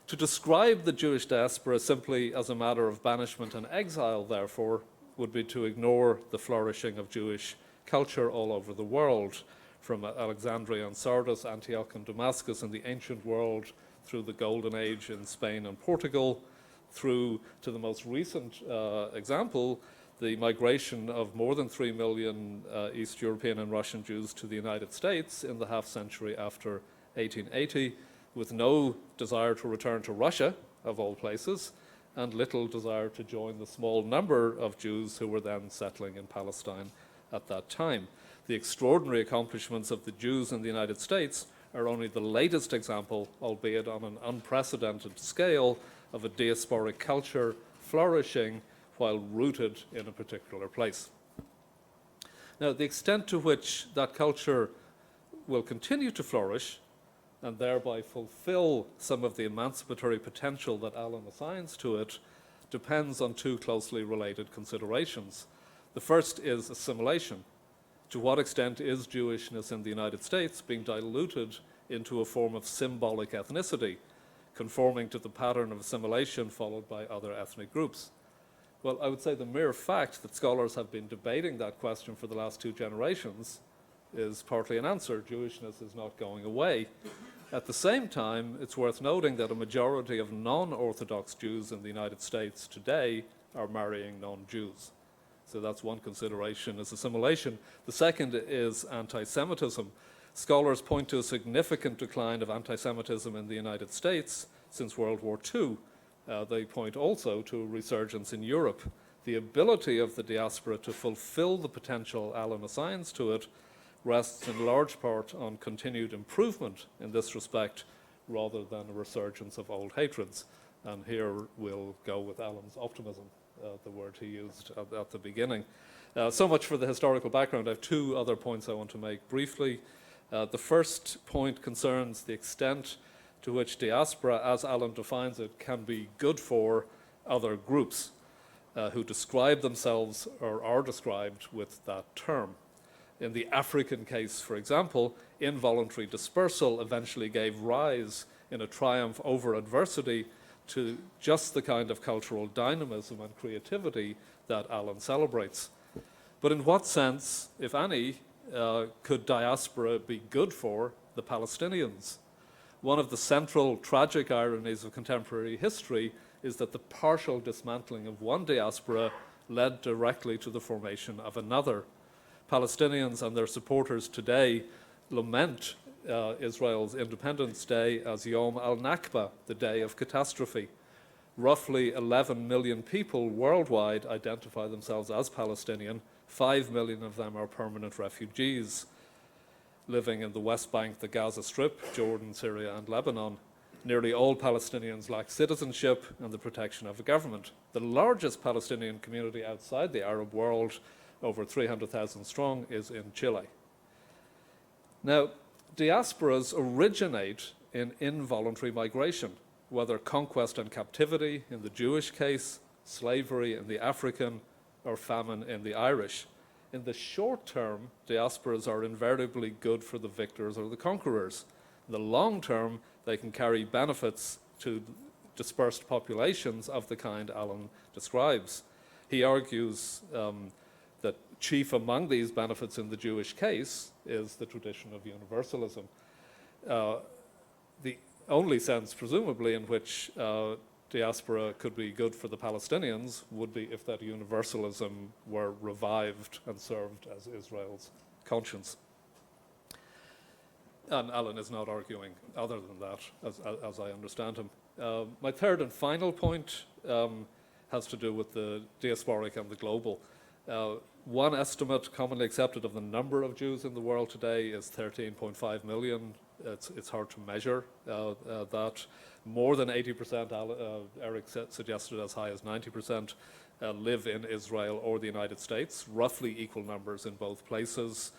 To describe the Jewish diaspora simply as a matter of banishment and exile, therefore, would be to ignore the flourishing of Jewish culture all over the world, from Alexandria and Sardis, Antioch and Damascus in the ancient world, through the Golden Age in Spain and Portugal, through to the most recent example, the migration of more than 3 million East European and Russian Jews to the United States in the half century after 1880, with no desire to return to Russia, of all places, and little desire to join the small number of Jews who were then settling in Palestine at that time. The extraordinary accomplishments of the Jews in the United States are only the latest example, albeit on an unprecedented scale, of a diasporic culture flourishing while rooted in a particular place. Now, the extent to which that culture will continue to flourish and thereby fulfill some of the emancipatory potential that Allen assigns to it depends on two closely related considerations. The first is assimilation. To what extent is Jewishness in the United States being diluted into a form of symbolic ethnicity, conforming to the pattern of assimilation followed by other ethnic groups? Well, I would say the mere fact that scholars have been debating that question for the last 2 generations is partly an answer. Jewishness is not going away. At the same time, it's worth noting that a majority of non-Orthodox Jews in the United States today are marrying non-Jews. So that's one consideration, is assimilation. The second is anti-Semitism. Scholars point to a significant decline of anti-Semitism in the United States since World War II. They point also to a resurgence in Europe. The ability of the diaspora to fulfill the potential Allen assigns to it rests in large part on continued improvement in this respect rather than a resurgence of old hatreds. And here we'll go with Allen's optimism, the word he used at the beginning. So much for the historical background. I have 2 other points I want to make briefly. The first point concerns the extent to which diaspora, as Allen defines it, can be good for other groups who describe themselves or are described with that term. In the African case, for example, involuntary dispersal eventually gave rise, in a triumph over adversity, to just the kind of cultural dynamism and creativity that Allen celebrates. But in what sense, if any, could diaspora be good for the Palestinians? One of the central tragic ironies of contemporary history is that the partial dismantling of one diaspora led directly to the formation of another. Palestinians and their supporters today lament Israel's Independence Day as Yom al-Nakba, the day of catastrophe. Roughly 11 million people worldwide identify themselves as Palestinian. 5 million of them are permanent refugees living in the West Bank, the Gaza Strip, Jordan, Syria, and Lebanon. Nearly all Palestinians lack citizenship and the protection of a government. The largest Palestinian community outside the Arab world, over 300,000 strong, is in Chile. Now, diasporas originate in involuntary migration, whether conquest and captivity in the Jewish case, slavery in the African, or famine in the Irish. In the short term, diasporas are invariably good for the victors or the conquerors. In the long term, they can carry benefits to dispersed populations of the kind Alan describes. He argues that chief among these benefits in the Jewish case is the tradition of universalism. The only sense, presumably, in which diaspora could be good for the Palestinians would be if that universalism were revived and served as Israel's conscience. And Alan is not arguing other than that, as I understand him. My third and final point has to do with the diasporic and the global. One estimate commonly accepted of the number of Jews in the world today is 13.5 million. It's hard to measure that. More than 80%, Erik suggested as high as 90%, live in Israel or the United States, roughly equal numbers in both places.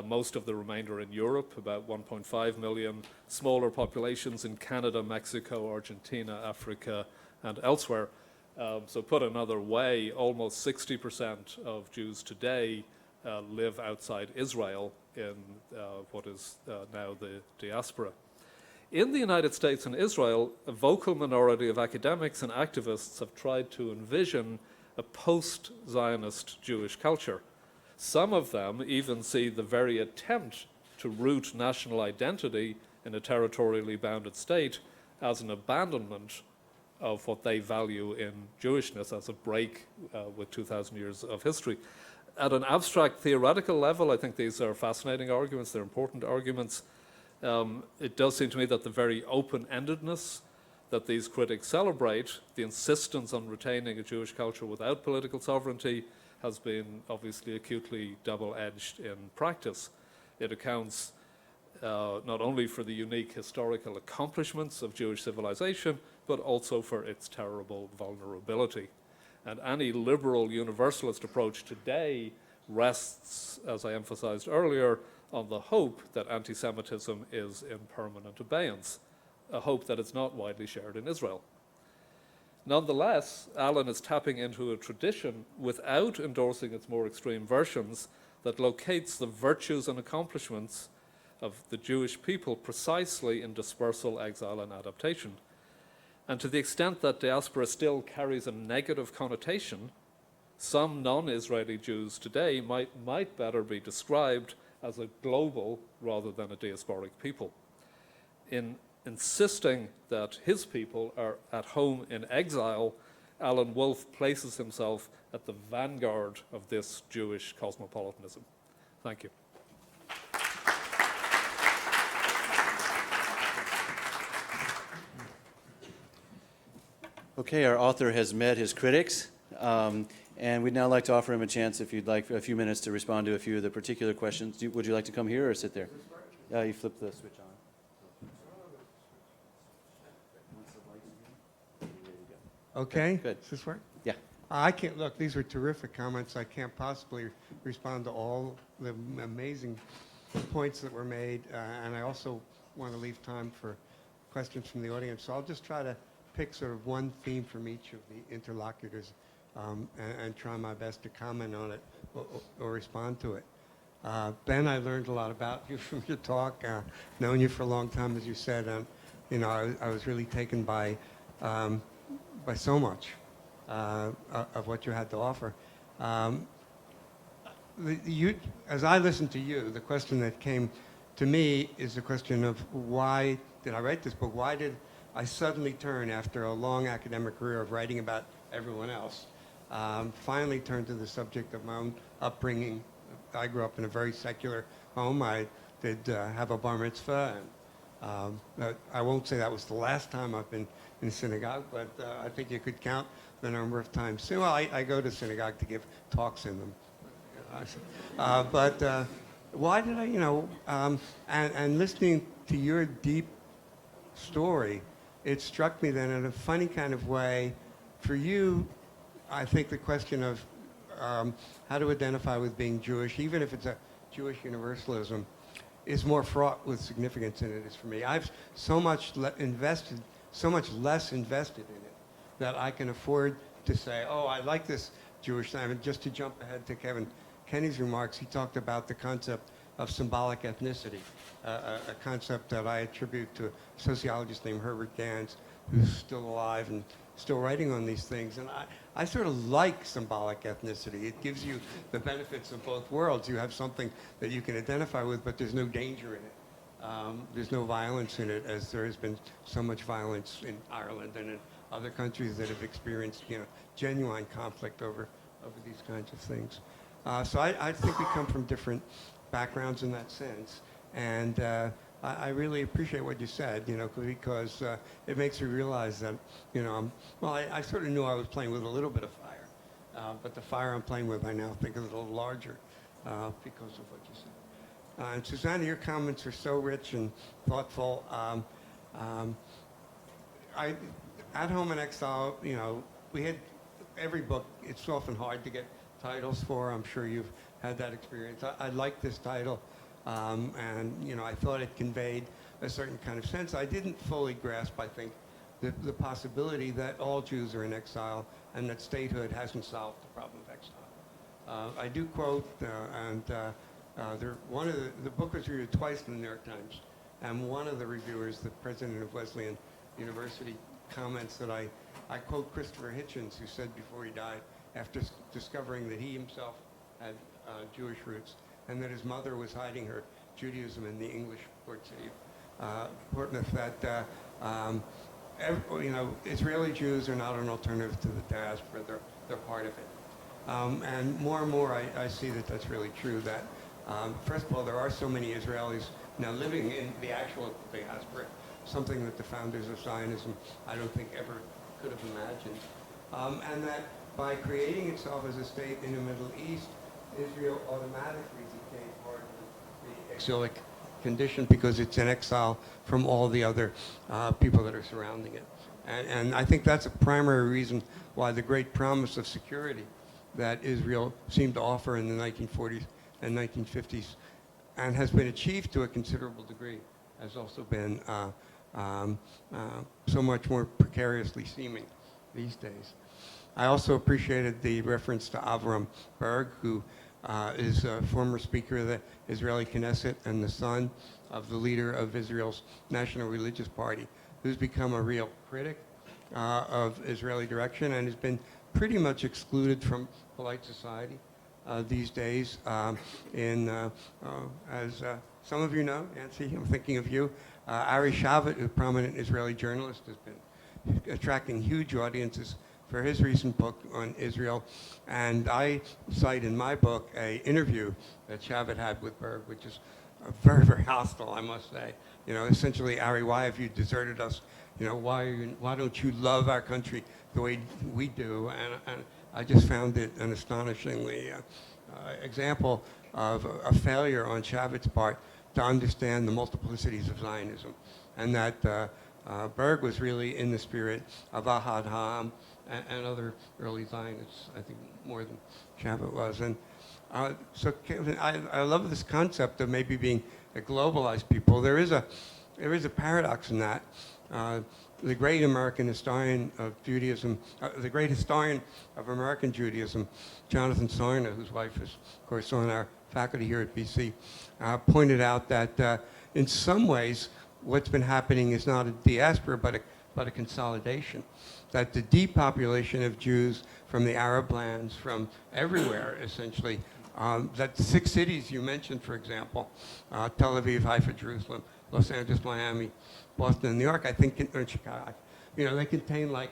Most of the remainder in Europe, about 1.5 million, smaller populations in Canada, Mexico, Argentina, Africa, and elsewhere. So put another way, almost 60% of Jews today live outside Israel in what is now the diaspora. In the United States and Israel, a vocal minority of academics and activists have tried to envision a post-Zionist Jewish culture. Some of them even see the very attempt to root national identity in a territorially bounded state as an abandonment of what they value in Jewishness, as a break with 2,000 years of history. At an abstract theoretical level, I think these are fascinating arguments, they're important arguments. It does seem to me that the very open-endedness that these critics celebrate, the insistence on retaining a Jewish culture without political sovereignty, has been obviously acutely double-edged in practice. It accounts not only for the unique historical accomplishments of Jewish civilization, but also for its terrible vulnerability. And any liberal universalist approach today rests, as I emphasized earlier, on the hope that anti-Semitism is in permanent abeyance, a hope that is not widely shared in Israel. Nonetheless, Alan is tapping into a tradition without endorsing its more extreme versions that locates the virtues and accomplishments of the Jewish people precisely in dispersal, exile, and adaptation. And to the extent that diaspora still carries a negative connotation, some non-Israeli Jews today might better be described as a global rather than a diasporic people. In insisting that his people are at home in exile, Alan Wolfe places himself at the vanguard of this Jewish cosmopolitanism. Thank you. Okay, our author has met his critics, and we'd now like to offer him a chance, if you'd like, a few minutes to respond to a few of the particular questions. Would you like to come here or sit there? You flip the switch on. Okay? Good. Does this work? Yeah. I can't, look, these were terrific comments. I can't possibly respond to all the amazing points that were made, and I also want to leave time for questions from the audience. So I'll just try to pick sort of one theme from each of the interlocutors and try my best to comment on it or respond to it. Ben, I learned a lot about you from your talk. Known you for a long time, as you said, I was really taken by so much of what you had to offer. As I listened to you, the question that came to me is the question of why did I write this book? Why did I suddenly turn, after a long academic career of writing about everyone else, finally turn to the subject of my own upbringing? I grew up in a very secular home. I did have a bar mitzvah. And, I won't say that was the last time I've been in synagogue, but I think you could count the number of times. So, well, I go to synagogue to give talks in them. But why did I, and listening to your deep story, it struck me then in a funny kind of way. For you, I think the question of how to identify with being Jewish, even if it's a Jewish universalism, is more fraught with significance than it is for me. I've so much less invested in it that I can afford to say, oh, I like this Jewish thing. And just to jump ahead to Kevin Kenny's remarks, he talked about the concept of symbolic ethnicity, a concept that I attribute to a sociologist named Herbert Gans, who's still alive and still writing on these things. And I sort of like symbolic ethnicity. It gives you the benefits of both worlds. You have something that you can identify with, but there's no danger in it. There's no violence in it, as there has been so much violence in Ireland and in other countries that have experienced, genuine conflict over these kinds of things. So I think we come from different backgrounds in that sense. And I really appreciate what you said, because it makes me realize that, I sort of knew I was playing with a little bit of fire, but the fire I'm playing with I now think is a little larger because of what you said. And Susannah, your comments are so rich and thoughtful. At Home in Exile, we had every book. It's often hard to get titles for. I'm sure you've had that experience. I like this title. And I thought it conveyed a certain kind of sense. I didn't fully grasp, I think, the possibility that all Jews are in exile and that statehood hasn't solved the problem of exile. I do quote, one of the book was reviewed twice in the New York Times, and one of the reviewers, the president of Wesleyan University, comments that I quote Christopher Hitchens, who said before he died, after discovering that he himself had Jewish roots, and that his mother was hiding her Judaism in the English port city of Portsmouth, that Israeli Jews are not an alternative to the diaspora. They're part of it. And more I see that that's really true, that first of all, there are so many Israelis now living in the actual diaspora, something that the founders of Zionism, I don't think, ever could have imagined. And that by creating itself as a state in the Middle East, Israel automatically became part of the exilic condition because it's in exile from all the other people that are surrounding it. And I think that's a primary reason why the great promise of security that Israel seemed to offer in the 1940s and 1950s and has been achieved to a considerable degree has also been so much more precariously seeming these days. I also appreciated the reference to Avraham Berg, who is a former speaker of the Israeli Knesset and the son of the leader of Israel's National Religious Party, who's become a real critic of Israeli direction and has been pretty much excluded from polite society these days. As some of you know, Nancy, I'm thinking of you, Ari Shavit, a prominent Israeli journalist, has been attracting huge audiences for his recent book on Israel. And I cite in my book an interview that Shavit had with Berg, which is very, very hostile, I must say. Essentially, Ari, why have you deserted us? Why don't you love our country the way we do? And I just found it an astonishingly example of a failure on Shavit's part to understand the multiplicities of Zionism. And that Berg was really in the spirit of Ahad Ha'am and other early Zionists, I think more than Shavit was. And so I love this concept of maybe being a globalized people. There is a paradox in that. The great American historian of Judaism, the great historian of American Judaism, Jonathan Sarna, whose wife is, of course, on our faculty here at BC, pointed out that in some ways what's been happening is not a diaspora but a consolidation. That the depopulation of Jews from the Arab lands, from everywhere essentially, that 6 cities you mentioned, for example, Tel Aviv, Haifa, Jerusalem, Los Angeles, Miami, Boston, and New York, I think, or Chicago, they contain like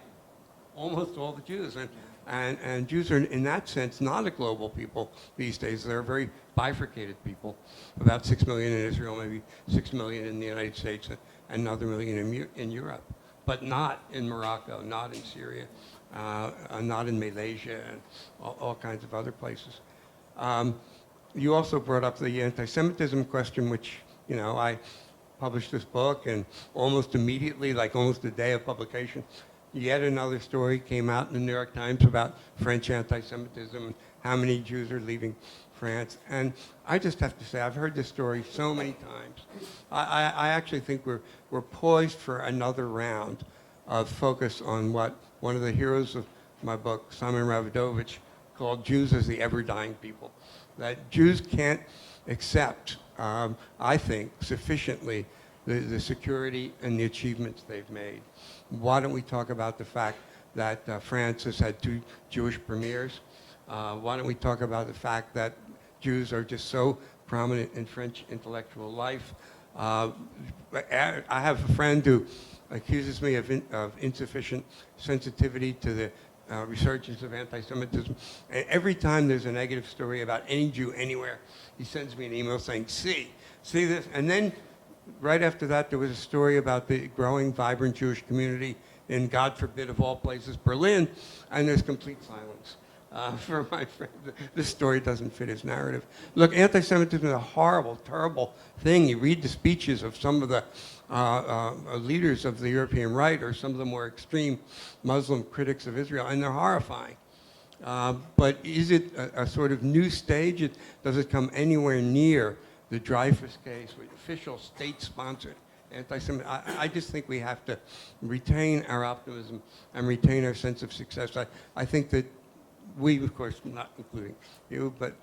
almost all the Jews. And And Jews are, in that sense, not a global people these days. They're a very bifurcated people. About 6 million in Israel, maybe 6 million in the United States, and another million in Europe. But not in Morocco, not in Syria, not in Malaysia, and all kinds of other places. You also brought up the anti-Semitism question, which, I published this book, and almost immediately, like almost the day of publication, yet another story came out in the New York Times about French anti-Semitism and how many Jews are leaving France. And I just have to say, I've heard this story so many times. I actually think we're poised for another round of focus on what one of the heroes of my book, Simon Ravidovich, called Jews as the ever-dying people. That Jews can't accept, I think, sufficiently the security and the achievements they've made. Why don't we talk about the fact that France has had 2 Jewish premiers? Why don't we talk about the fact that Jews are just so prominent in French intellectual life? I have a friend who accuses me of insufficient sensitivity to the resurgence of anti-Semitism. And every time there's a negative story about any Jew anywhere, he sends me an email saying, see this? And then right after that, there was a story about the growing, vibrant Jewish community in, God forbid, of all places, Berlin, and there's complete silence. For my friend, this story doesn't fit his narrative. Look, anti-Semitism is a horrible, terrible thing. You read the speeches of some of the leaders of the European right or some of the more extreme Muslim critics of Israel, and they're horrifying. But is it a sort of new stage? Does it come anywhere near the Dreyfus case with official state-sponsored anti-Semitism? I just think we have to retain our optimism and retain our sense of success. I think that we, of course, not including you, but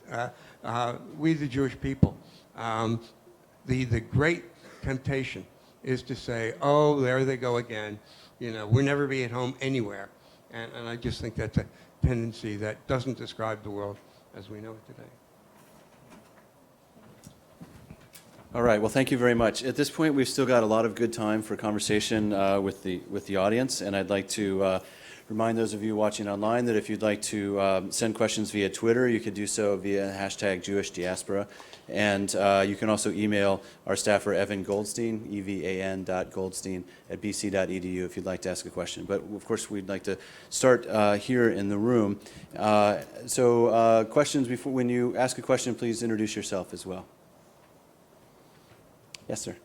we, the Jewish people, the great temptation is to say, oh, there they go again. We'll never be at home anywhere. And I just think that's a tendency that doesn't describe the world as we know it today. All right, well, thank you very much. At this point, we've still got a lot of good time for conversation with the audience, and I'd like to remind those of you watching online that if you'd like to send questions via Twitter, you could do so via hashtag Jewish Diaspora. And you can also email our staffer, Evan Goldstein, evan.goldstein@bc.edu if you'd like to ask a question. But of course, we'd like to start here in the room. So questions, before, when you ask a question, please introduce yourself as well. Yes, sir.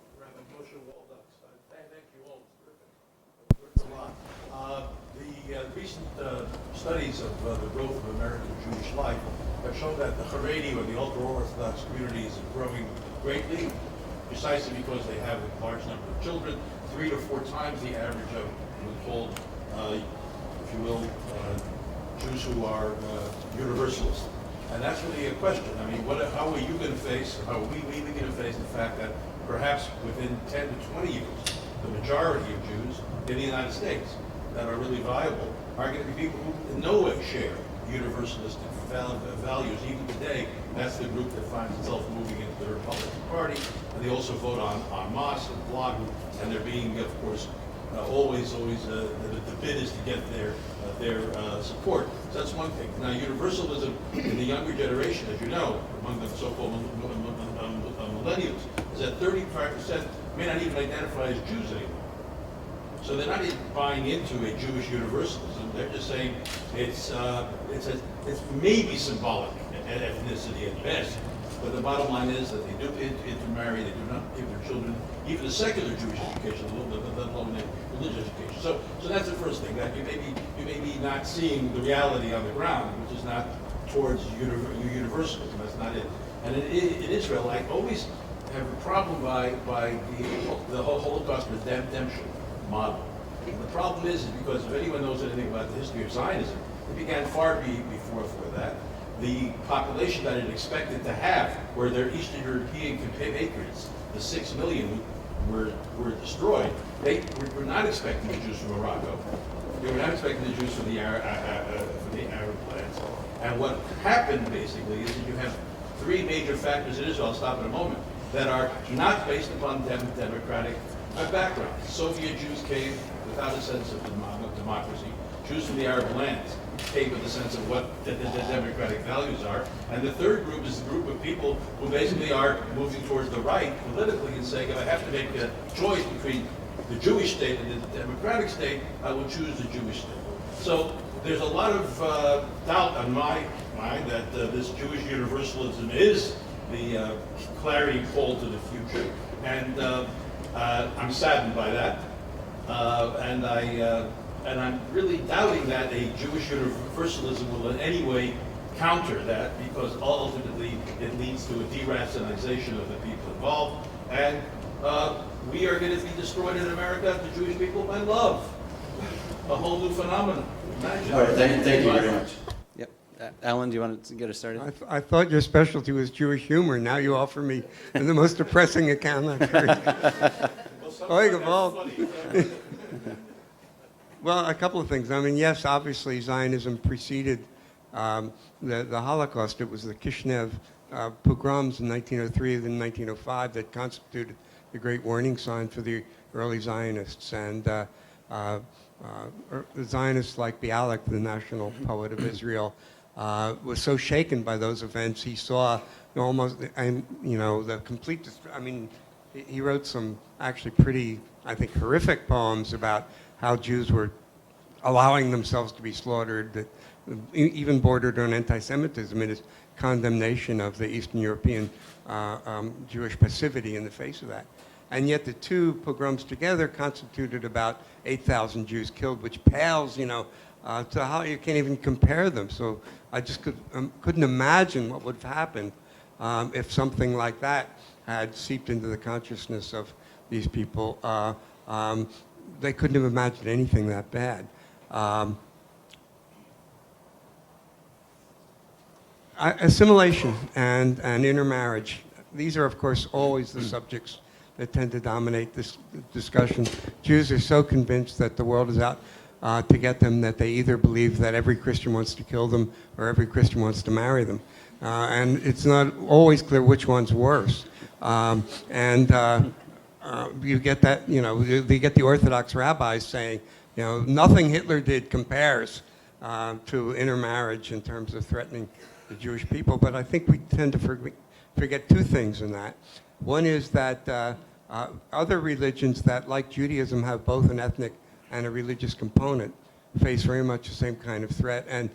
The recent studies of the growth of American Jewish life have shown that the Haredi, or the ultra-Orthodox community, is growing greatly, precisely because they have a large number of children, 3 to 4 times the average of what we call, if you will, Jews who are universalists. And that's really a question. I mean, how are you going to face, how are we going to face the fact that perhaps within 10 to 20 years, the majority of Jews in the United States that are really viable are going to be people who in no way share universalistic values. Even today, that's the group that finds itself moving into the Republican Party, and they also vote on masse and blog, and they're being, of course, always the bid is to get their support. So that's one thing. Now, universalism in the younger generation, as you know, among the so-called millennials, is that 35% may not even identify as Jews anymore. So they're not even buying into a Jewish universalism. They're just saying it's maybe symbolic ethnicity at best. But the bottom line is that they do intermarry. They do not give their children even a secular Jewish education, let alone a religious education. So that's the first thing. That you may be not seeing the reality on the ground, which is not towards universalism. That's not it. And in Israel, I always have a problem by the whole Holocaust redemption model. And the problem is because if anyone knows anything about the history of Zionism, it began far before that. The population that it expected to have were their Eastern European compatriots, the 6 million who were destroyed. They were not expecting the Jews from Morocco. They were not expecting the Jews from the Arab lands. And what happened basically is that you have 3 major factors in Israel, I'll stop in a moment, that are not based upon democratic backgrounds. Soviet Jews came without a sense of democracy. Jews from the Arab lands, came with a sense of what the democratic values are. And the third group is the group of people who basically are moving towards the right politically and saying, if I have to make a choice between the Jewish state and the democratic state, I will choose the Jewish state. So there's a lot of doubt on my mind that this Jewish universalism is the clarion call to the future. And I'm saddened by that. And I'm really doubting that a Jewish universalism will in any way counter that, because ultimately it leads to a deracinization of the people involved. And we are going to be destroyed in America, the Jewish people, by love. A whole new phenomenon. Imagine. All right, thank you very much. Yep. Alan, do you want to get us started? I thought your specialty was Jewish humor. Now you offer me the most depressing account I've heard. Well, a couple of things. I mean, yes, obviously Zionism preceded the Holocaust. It was the Kishinev pogroms in 1903 and 1905 that constituted the great warning sign for the early Zionists. And Zionists like Bialik, the national poet of Israel, was so shaken by those events. He saw almost, and the complete. I mean, he wrote some actually pretty, I think, horrific poems about how Jews were allowing themselves to be slaughtered, that even bordered on anti-Semitism in his condemnation of the Eastern European Jewish passivity in the face of that. And yet the two pogroms together constituted about 8,000 Jews killed, which pales, to how you can't even compare them. So I just couldn't imagine what would have happened if something like that had seeped into the consciousness of these people. They couldn't have imagined anything that bad. Assimilation and intermarriage. These are, of course, always the subjects that tend to dominate this discussion. Jews are so convinced that the world is out to get them that they either believe that every Christian wants to kill them or every Christian wants to marry them. And it's not always clear which one's worse. You get that, you get the Orthodox rabbis saying, nothing Hitler did compares to intermarriage in terms of threatening the Jewish people. But I think we tend to forget two things in that. One is that other religions that, like Judaism, have both an ethnic and a religious component face very much the same kind of threat, and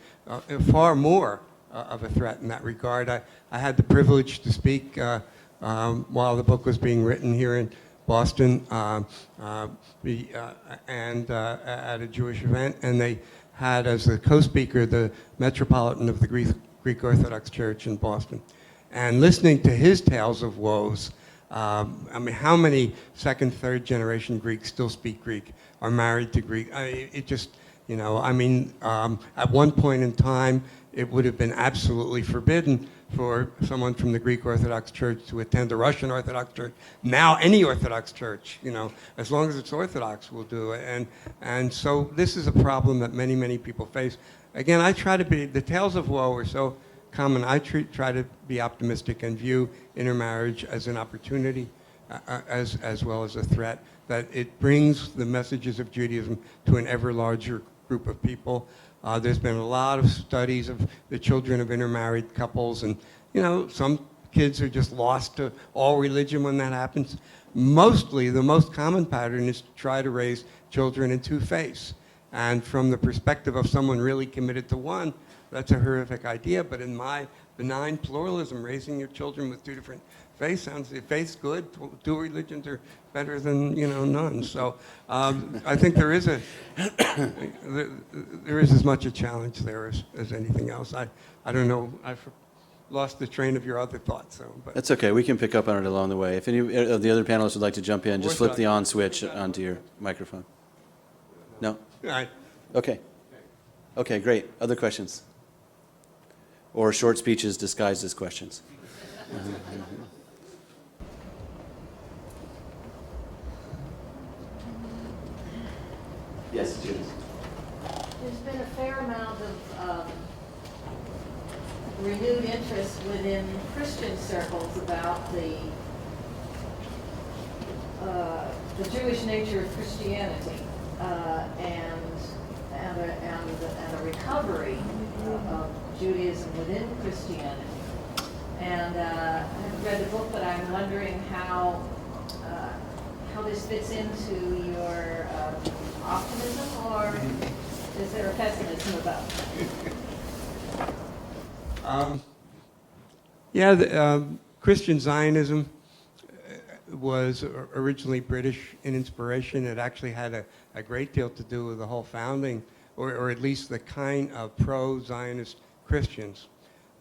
far more of a threat in that regard. I had the privilege to speak while the book was being written here in Boston and at a Jewish event, and they had as the co-speaker the Metropolitan of the Greek Orthodox Church in Boston. And listening to his tales of woes, I mean, how many second, third generation Greeks still speak Greek, are married to Greek? It just, at one point in time, it would have been absolutely forbidden for someone from the Greek Orthodox Church to attend the Russian Orthodox Church. Now any Orthodox Church, as long as it's Orthodox, will do it. And so this is a problem that many, many people face. Again, the tales of woe are so common. I try to be optimistic and view intermarriage as an opportunity as well as a threat, that it brings the messages of Judaism to an ever larger group of people. There's been a lot of studies of the children of intermarried couples, and some kids are just lost to all religion when that happens. Mostly, the most common pattern is to try to raise children in two faiths. And from the perspective of someone really committed to one, that's a horrific idea. But in my benign pluralism, raising your children with two different faiths if faith's good, two religions are better than none. So I think there is as much a challenge there as anything else. I don't know. I've lost the train of your other thoughts. But. That's okay. We can pick up on it along the way. If any of the other panelists would like to jump in, just flip the on switch onto your microphone. No? All right. Okay. Okay, great. Other questions? Or short speeches disguised as questions? Yes, Judith. There's been a fair amount of renewed interest within Christian circles about the Jewish nature of Christianity, and and a recovery of Judaism within Christianity. And I haven't read the book, but I'm wondering how this fits into your optimism, or is there a pessimism about it? Yeah, Christian Zionism was originally British in inspiration. It actually had a great deal to do with the whole founding, or at least the kind of pro-Zionist Christians,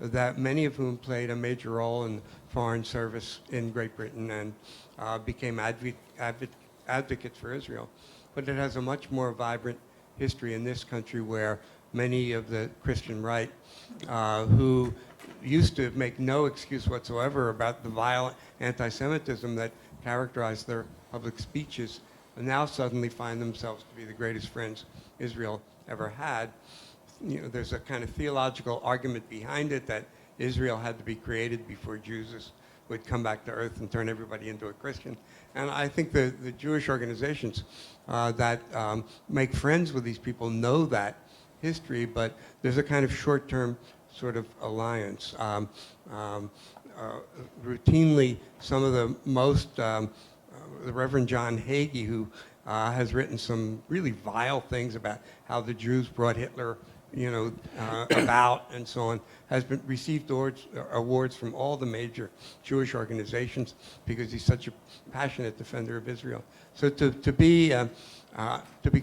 that many of whom played a major role in foreign service in Great Britain and became advocates for Israel. But it has a much more vibrant history in this country, where many of the Christian right, who used to make no excuse whatsoever about the violent anti-Semitism that characterized their public speeches, now suddenly find themselves to be the greatest friends Israel ever had. You know, there's a kind of theological argument behind it that Israel had to be created before Jesus would come back to earth and turn everybody into a Christian. And I think the Jewish organizations that make friends with these people know that history, but there's a kind of short-term sort of alliance. Routinely, some of the most, the Reverend John Hagee, who has written some really vile things about how the Jews brought Hitler, about and so on, has received awards from all the major Jewish organizations because he's such a passionate defender of Israel. So to be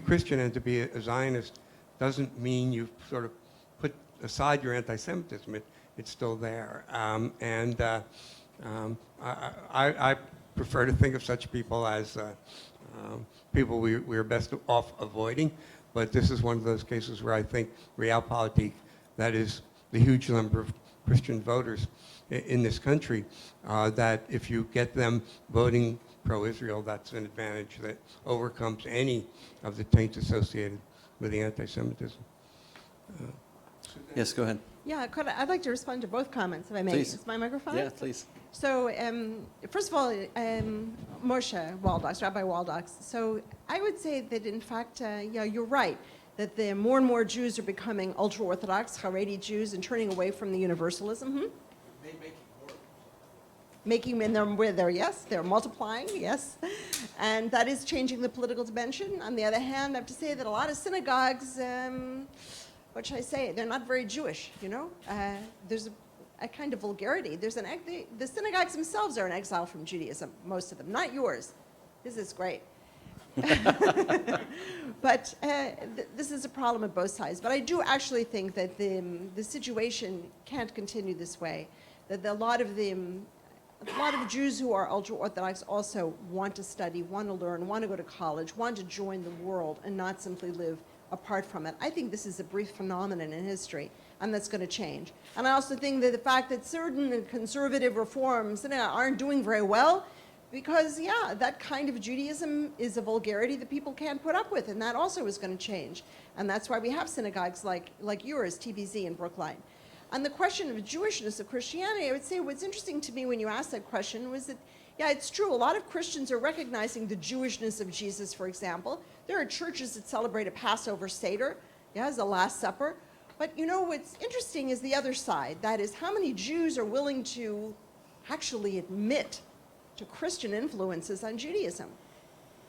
Christian and to be a Zionist doesn't mean you sort of put aside your anti-Semitism. It's still there. I prefer to think of such people as people we're best off avoiding. But this is one of those cases where I think realpolitik, that is the huge number of Christian voters in this country, that if you get them voting pro-Israel, that's an advantage that overcomes any of the taints associated with the anti-Semitism. Yes, go ahead. Yeah, I'd like to respond to both comments, if I may. Please. Is my microphone? Yeah, please. So, first of all, Moshe Waldox, Rabbi Waldox. So, I would say that, in fact, you're right, that the more and more Jews are becoming ultra-Orthodox, Haredi Jews, and turning away from the universalism. Making them where they're, yes, they're multiplying, yes. And that is changing the political dimension. On the other hand, I have to say that a lot of synagogues, what should I say, they're not very Jewish, There's a kind of vulgarity. There's the synagogues themselves are in exile from Judaism, most of them, not yours. This is great. But this is a problem at both sides. But I do actually think that the situation can't continue this way, that a lot of Jews who are ultra-Orthodox also want to study, want to learn, want to go to college, want to join the world and not simply live apart from it. I think this is a brief phenomenon in history, and that's going to change. And I also think that the fact that certain conservative reforms aren't doing very well, because, yeah, that kind of Judaism is a vulgarity that people can't put up with, and that also is going to change. And that's why we have synagogues like yours, TBZ in Brookline. On the question of Jewishness of Christianity, I would say what's interesting to me when you asked that question was that, yeah, it's true, a lot of Christians are recognizing the Jewishness of Jesus, for example. There are churches that celebrate a Passover Seder, as the Last Supper. But what's interesting is the other side. That is, how many Jews are willing to actually admit to Christian influences on Judaism?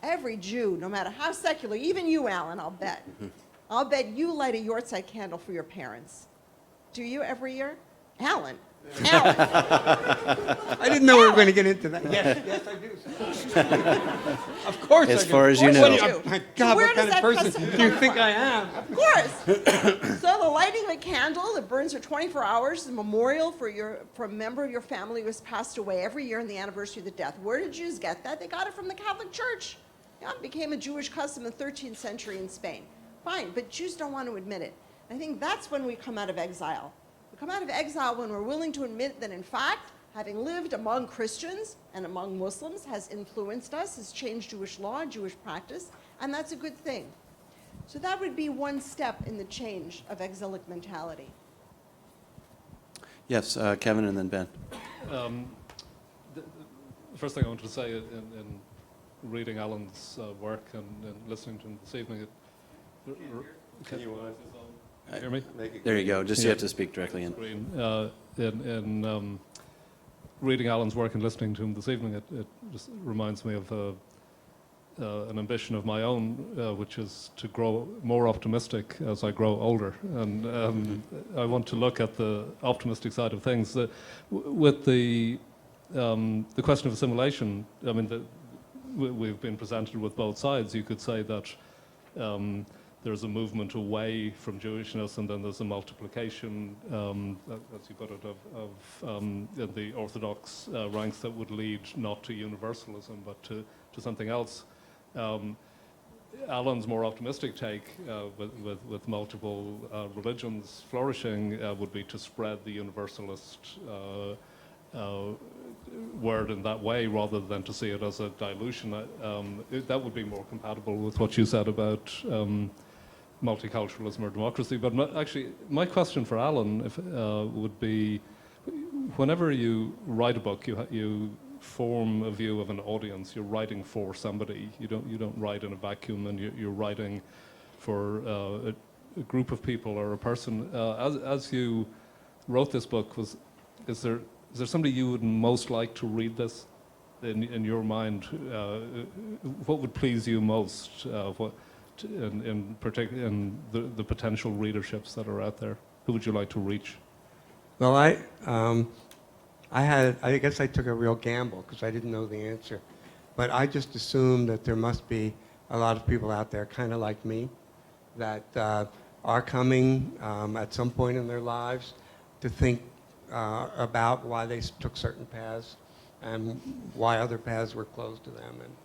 Every Jew, no matter how secular, even you, Alan, I'll bet. I'll bet you light a Earthside candle for your parents. Do you every year? Alan. I didn't know we were going to get into that. Yes, I do. Of course I do. As far as you know. God, Where what does kind of that person custom do you come think from? I am? Of course. So the lighting of a candle that burns for 24 hours is a memorial for a member of your family who has passed away every year on the anniversary of the death. Where did Jews get that? They got it from the Catholic Church. Yeah, it became a Jewish custom in the 13th century in Spain. Fine, but Jews don't want to admit it. I think that's when we come out of exile. We come out of exile when we're willing to admit that, in fact, having lived among Christians and among Muslims has influenced us, has changed Jewish law, Jewish practice, and that's a good thing. So that would be one step in the change of exilic mentality. Yes, Kevin and then Ben. The first thing I wanted to say in reading Alan's work and listening to him this evening, Can you want you hear me? make it There you go. Just you Yeah. have to speak directly in. Green. In reading Alan's work and listening to him this evening, it just reminds me of an ambition of my own, which is to grow more optimistic as I grow older. And I want to look at the optimistic side of things. With the question of assimilation, I mean, we've been presented with both sides. You could say that there's a movement away from Jewishness, and then there's a multiplication, as you put it, of the Orthodox ranks that would lead not to universalism, but to something else. Alan's more optimistic take, with multiple religions flourishing, would be to spread the universalist word in that way, rather than to see it as a dilution. That would be more compatible with what you said about multiculturalism or democracy. But actually, my question for Alan would be, whenever you write a book, you form a view of an audience. You're writing for somebody. You don't write in a vacuum, and you're writing for a group of people or a person. As you wrote this book, is there somebody you would most like to read this in your mind? What would please you most? In particular, in the potential readerships that are out there, who would you like to reach? Well, I guess I took a real gamble because I didn't know the answer. But I just assumed that there must be a lot of people out there, kind of like me, that are coming at some point in their lives to think about why they took certain paths and why other paths were closed to them. And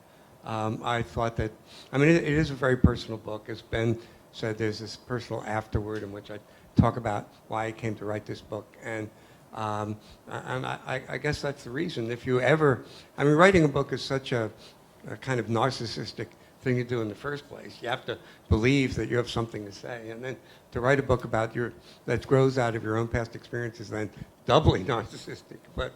I thought that, I mean, it is a very personal book. As Ben said, there's this personal afterword in which I talk about why I came to write this book. And I guess that's the reason. If you ever, I mean, writing a book is such a kind of narcissistic thing to do in the first place. You have to believe that you have something to say. And then to write a book about that grows out of your own past experiences, then doubly narcissistic. But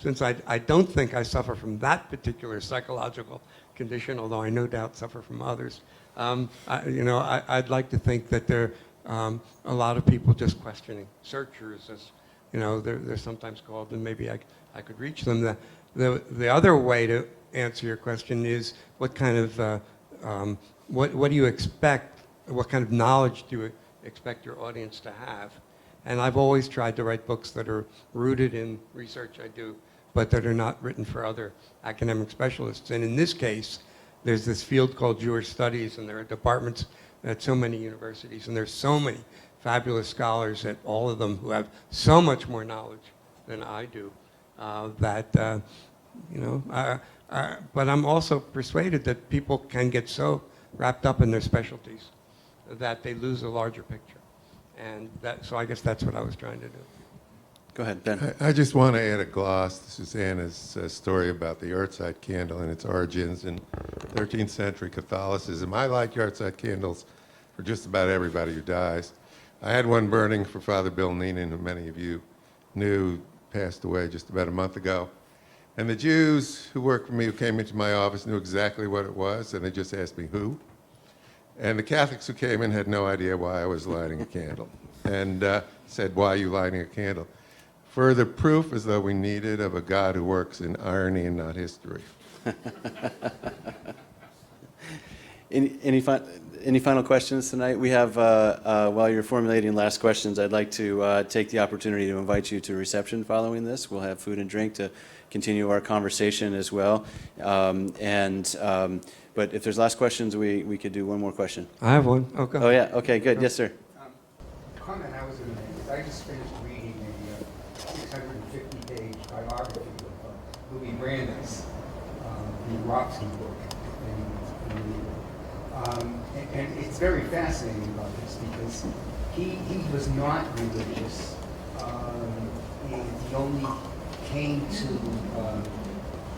since I don't think I suffer from that particular psychological condition, although I no doubt suffer from others, I'd like to think that there are a lot of people just questioning, searchers, as they're sometimes called, and maybe I could reach them. The other way to answer your question is what kind of what do you expect? What kind of knowledge do you expect your audience to have? And I've always tried to write books that are rooted in research I do, but that are not written for other academic specialists. And in this case, there's this field called Jewish Studies, and there are departments at so many universities, and there's so many fabulous scholars at all of them who have so much more knowledge than I do, but I'm also persuaded that people can get so wrapped up in their specialties that they lose a larger picture. And so I guess that's what I was trying to do. Go ahead, Ben. I just want to add a gloss to Susannah's story about the Earthside Candle and its origins in 13th century Catholicism. I like Earthside candles for just about everybody who dies. I had one burning for Father Bill Neenan, who many of you knew, passed away just about a month ago. And the Jews who worked for me, who came into my office, knew exactly what it was, and they just asked me who. And the Catholics who came in had no idea why I was lighting a candle, and said, "Why are you lighting a candle?" Further proof, as though we need it, of a God who works in irony and not history. Any final questions tonight? We have, while you're formulating last questions, I'd like to take the opportunity to invite you to a reception following this. We'll have food and drink to continue our conversation as well. But if there's last questions, we could do one more question. I have one. Okay. Oh, yeah. Okay, good. Yes, sir. Comment I was going to make is I just finished reading a 650-page biography of Louis Brandeis, the Rotsky book. And it's very fascinating about this because he was not religious. He only came to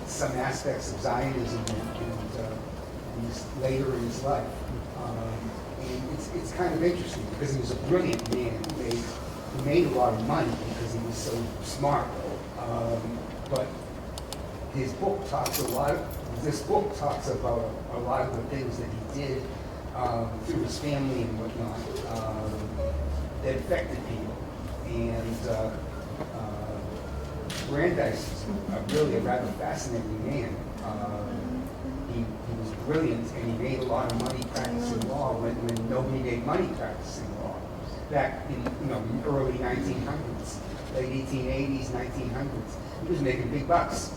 some aspects of Zionism later in his life. And it's kind of interesting because he was a brilliant man. He made a lot of money because he was so smart. But this book talks about a lot of the things that he did through his family and whatnot, that affected people. And Brandeis is really a rather fascinating man. He was brilliant, and he made a lot of money practicing law when nobody made money practicing law. Back in early 1900s, late 1880s, 1900s, he was making big bucks.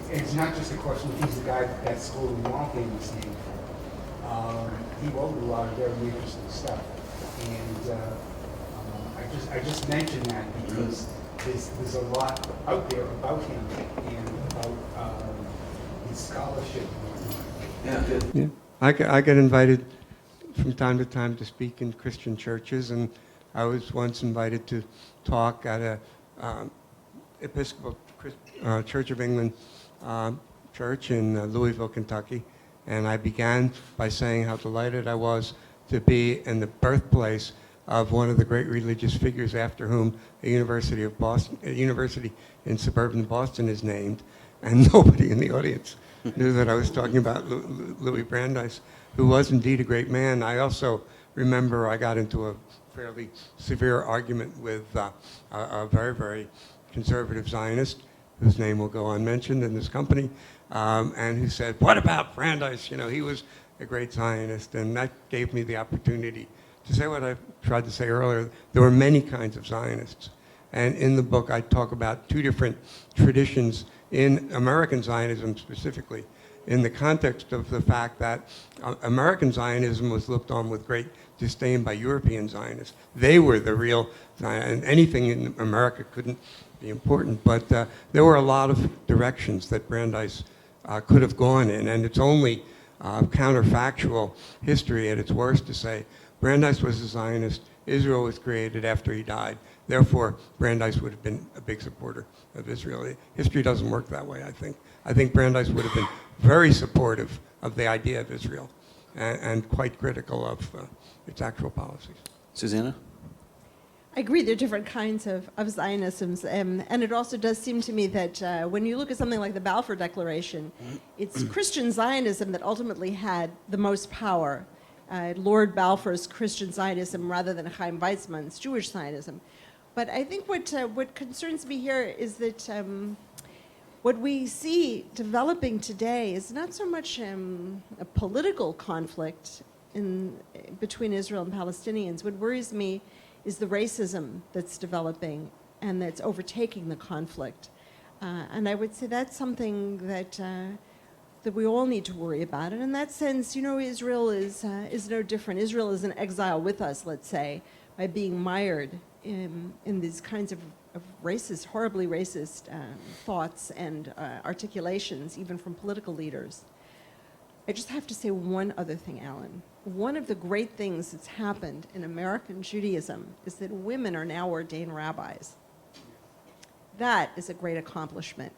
It's not just, of course, he's the guy that school in Waltham was named for. He wrote a lot of very interesting stuff, and I just mention that because there's a lot out there about him and about his scholarship and whatnot. Yeah, good. Yeah, I get invited from time to time to speak in Christian churches, and I was once invited to talk at a Episcopal Church of England church in Louisville, Kentucky, and I began by saying how delighted I was to be in the birthplace of one of the great religious figures after whom a university in suburban Boston is named, and nobody in the audience knew that I was talking about Louis Brandeis, who was indeed a great man. I also remember I got into a fairly severe argument with a very, very conservative Zionist, whose name will go unmentioned in this company, and who said, "What about Brandeis? You know, he was a great Zionist," and that gave me the opportunity to say what I tried to say earlier. There were many kinds of Zionists, and in the book I talk about two different traditions in American Zionism specifically, in the context of the fact that American Zionism was looked on with great disdain by European Zionists. They were the real Zionists, and anything in America couldn't be important, but there were a lot of directions that Brandeis could have gone in, and it's only counterfactual history at its worst to say Brandeis was a Zionist, Israel was created after he died, therefore Brandeis would have been a big supporter of Israel. History doesn't work that way, I think. I think Brandeis would have been very supportive of the idea of Israel and quite critical of its actual policies. Susannah? I agree, there are different kinds of Zionisms, and it also does seem to me that when you look at something like the Balfour Declaration, it's Christian Zionism that ultimately had the most power. Lord Balfour's Christian Zionism rather than Chaim Weizmann's Jewish Zionism. But I think what concerns me here is that what we see developing today is not so much a political conflict between Israel and Palestinians. What worries me is the racism that's developing and that's overtaking the conflict. And I would say that's something that we all need to worry about. And in that sense, you know, Israel is no different. Israel is in exile with us, let's say, by being mired in these kinds of racist, horribly racist thoughts and articulations, even from political leaders. I just have to say one other thing, Alan. One of the great things that's happened in American Judaism is that women are now ordained rabbis. That is a great accomplishment.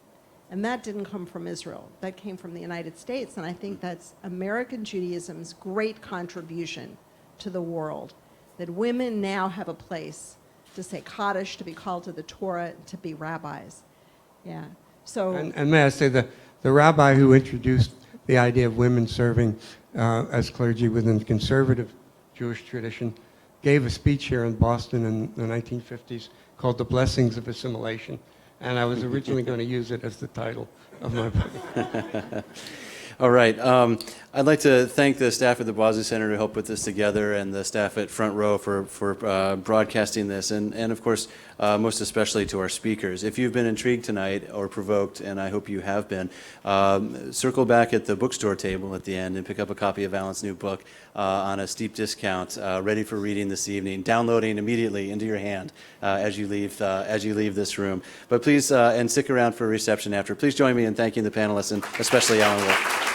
And that didn't come from Israel. That came from the United States. And I think that's American Judaism's great contribution to the world, that women now have a place to say Kaddish, to be called to the Torah, to be rabbis. Yeah. So. And may I say, the rabbi who introduced the idea of women serving as clergy within the conservative Jewish tradition gave a speech here in Boston in the 1950s called The Blessings of Assimilation. And I was originally going to use it as the title of my book. All right. I'd like to thank the staff at the Bosley Center who helped put this together, and the staff at Front Row for broadcasting this, and of course, most especially to our speakers. If you've been intrigued tonight or provoked, and I hope you have been, circle back at the bookstore table at the end and pick up a copy of Alan's new book on a steep discount, ready for reading this evening, downloading immediately into your hand as you leave this room. But please, and stick around for a reception after. Please join me in thanking the panelists, and especially Alan Wolff.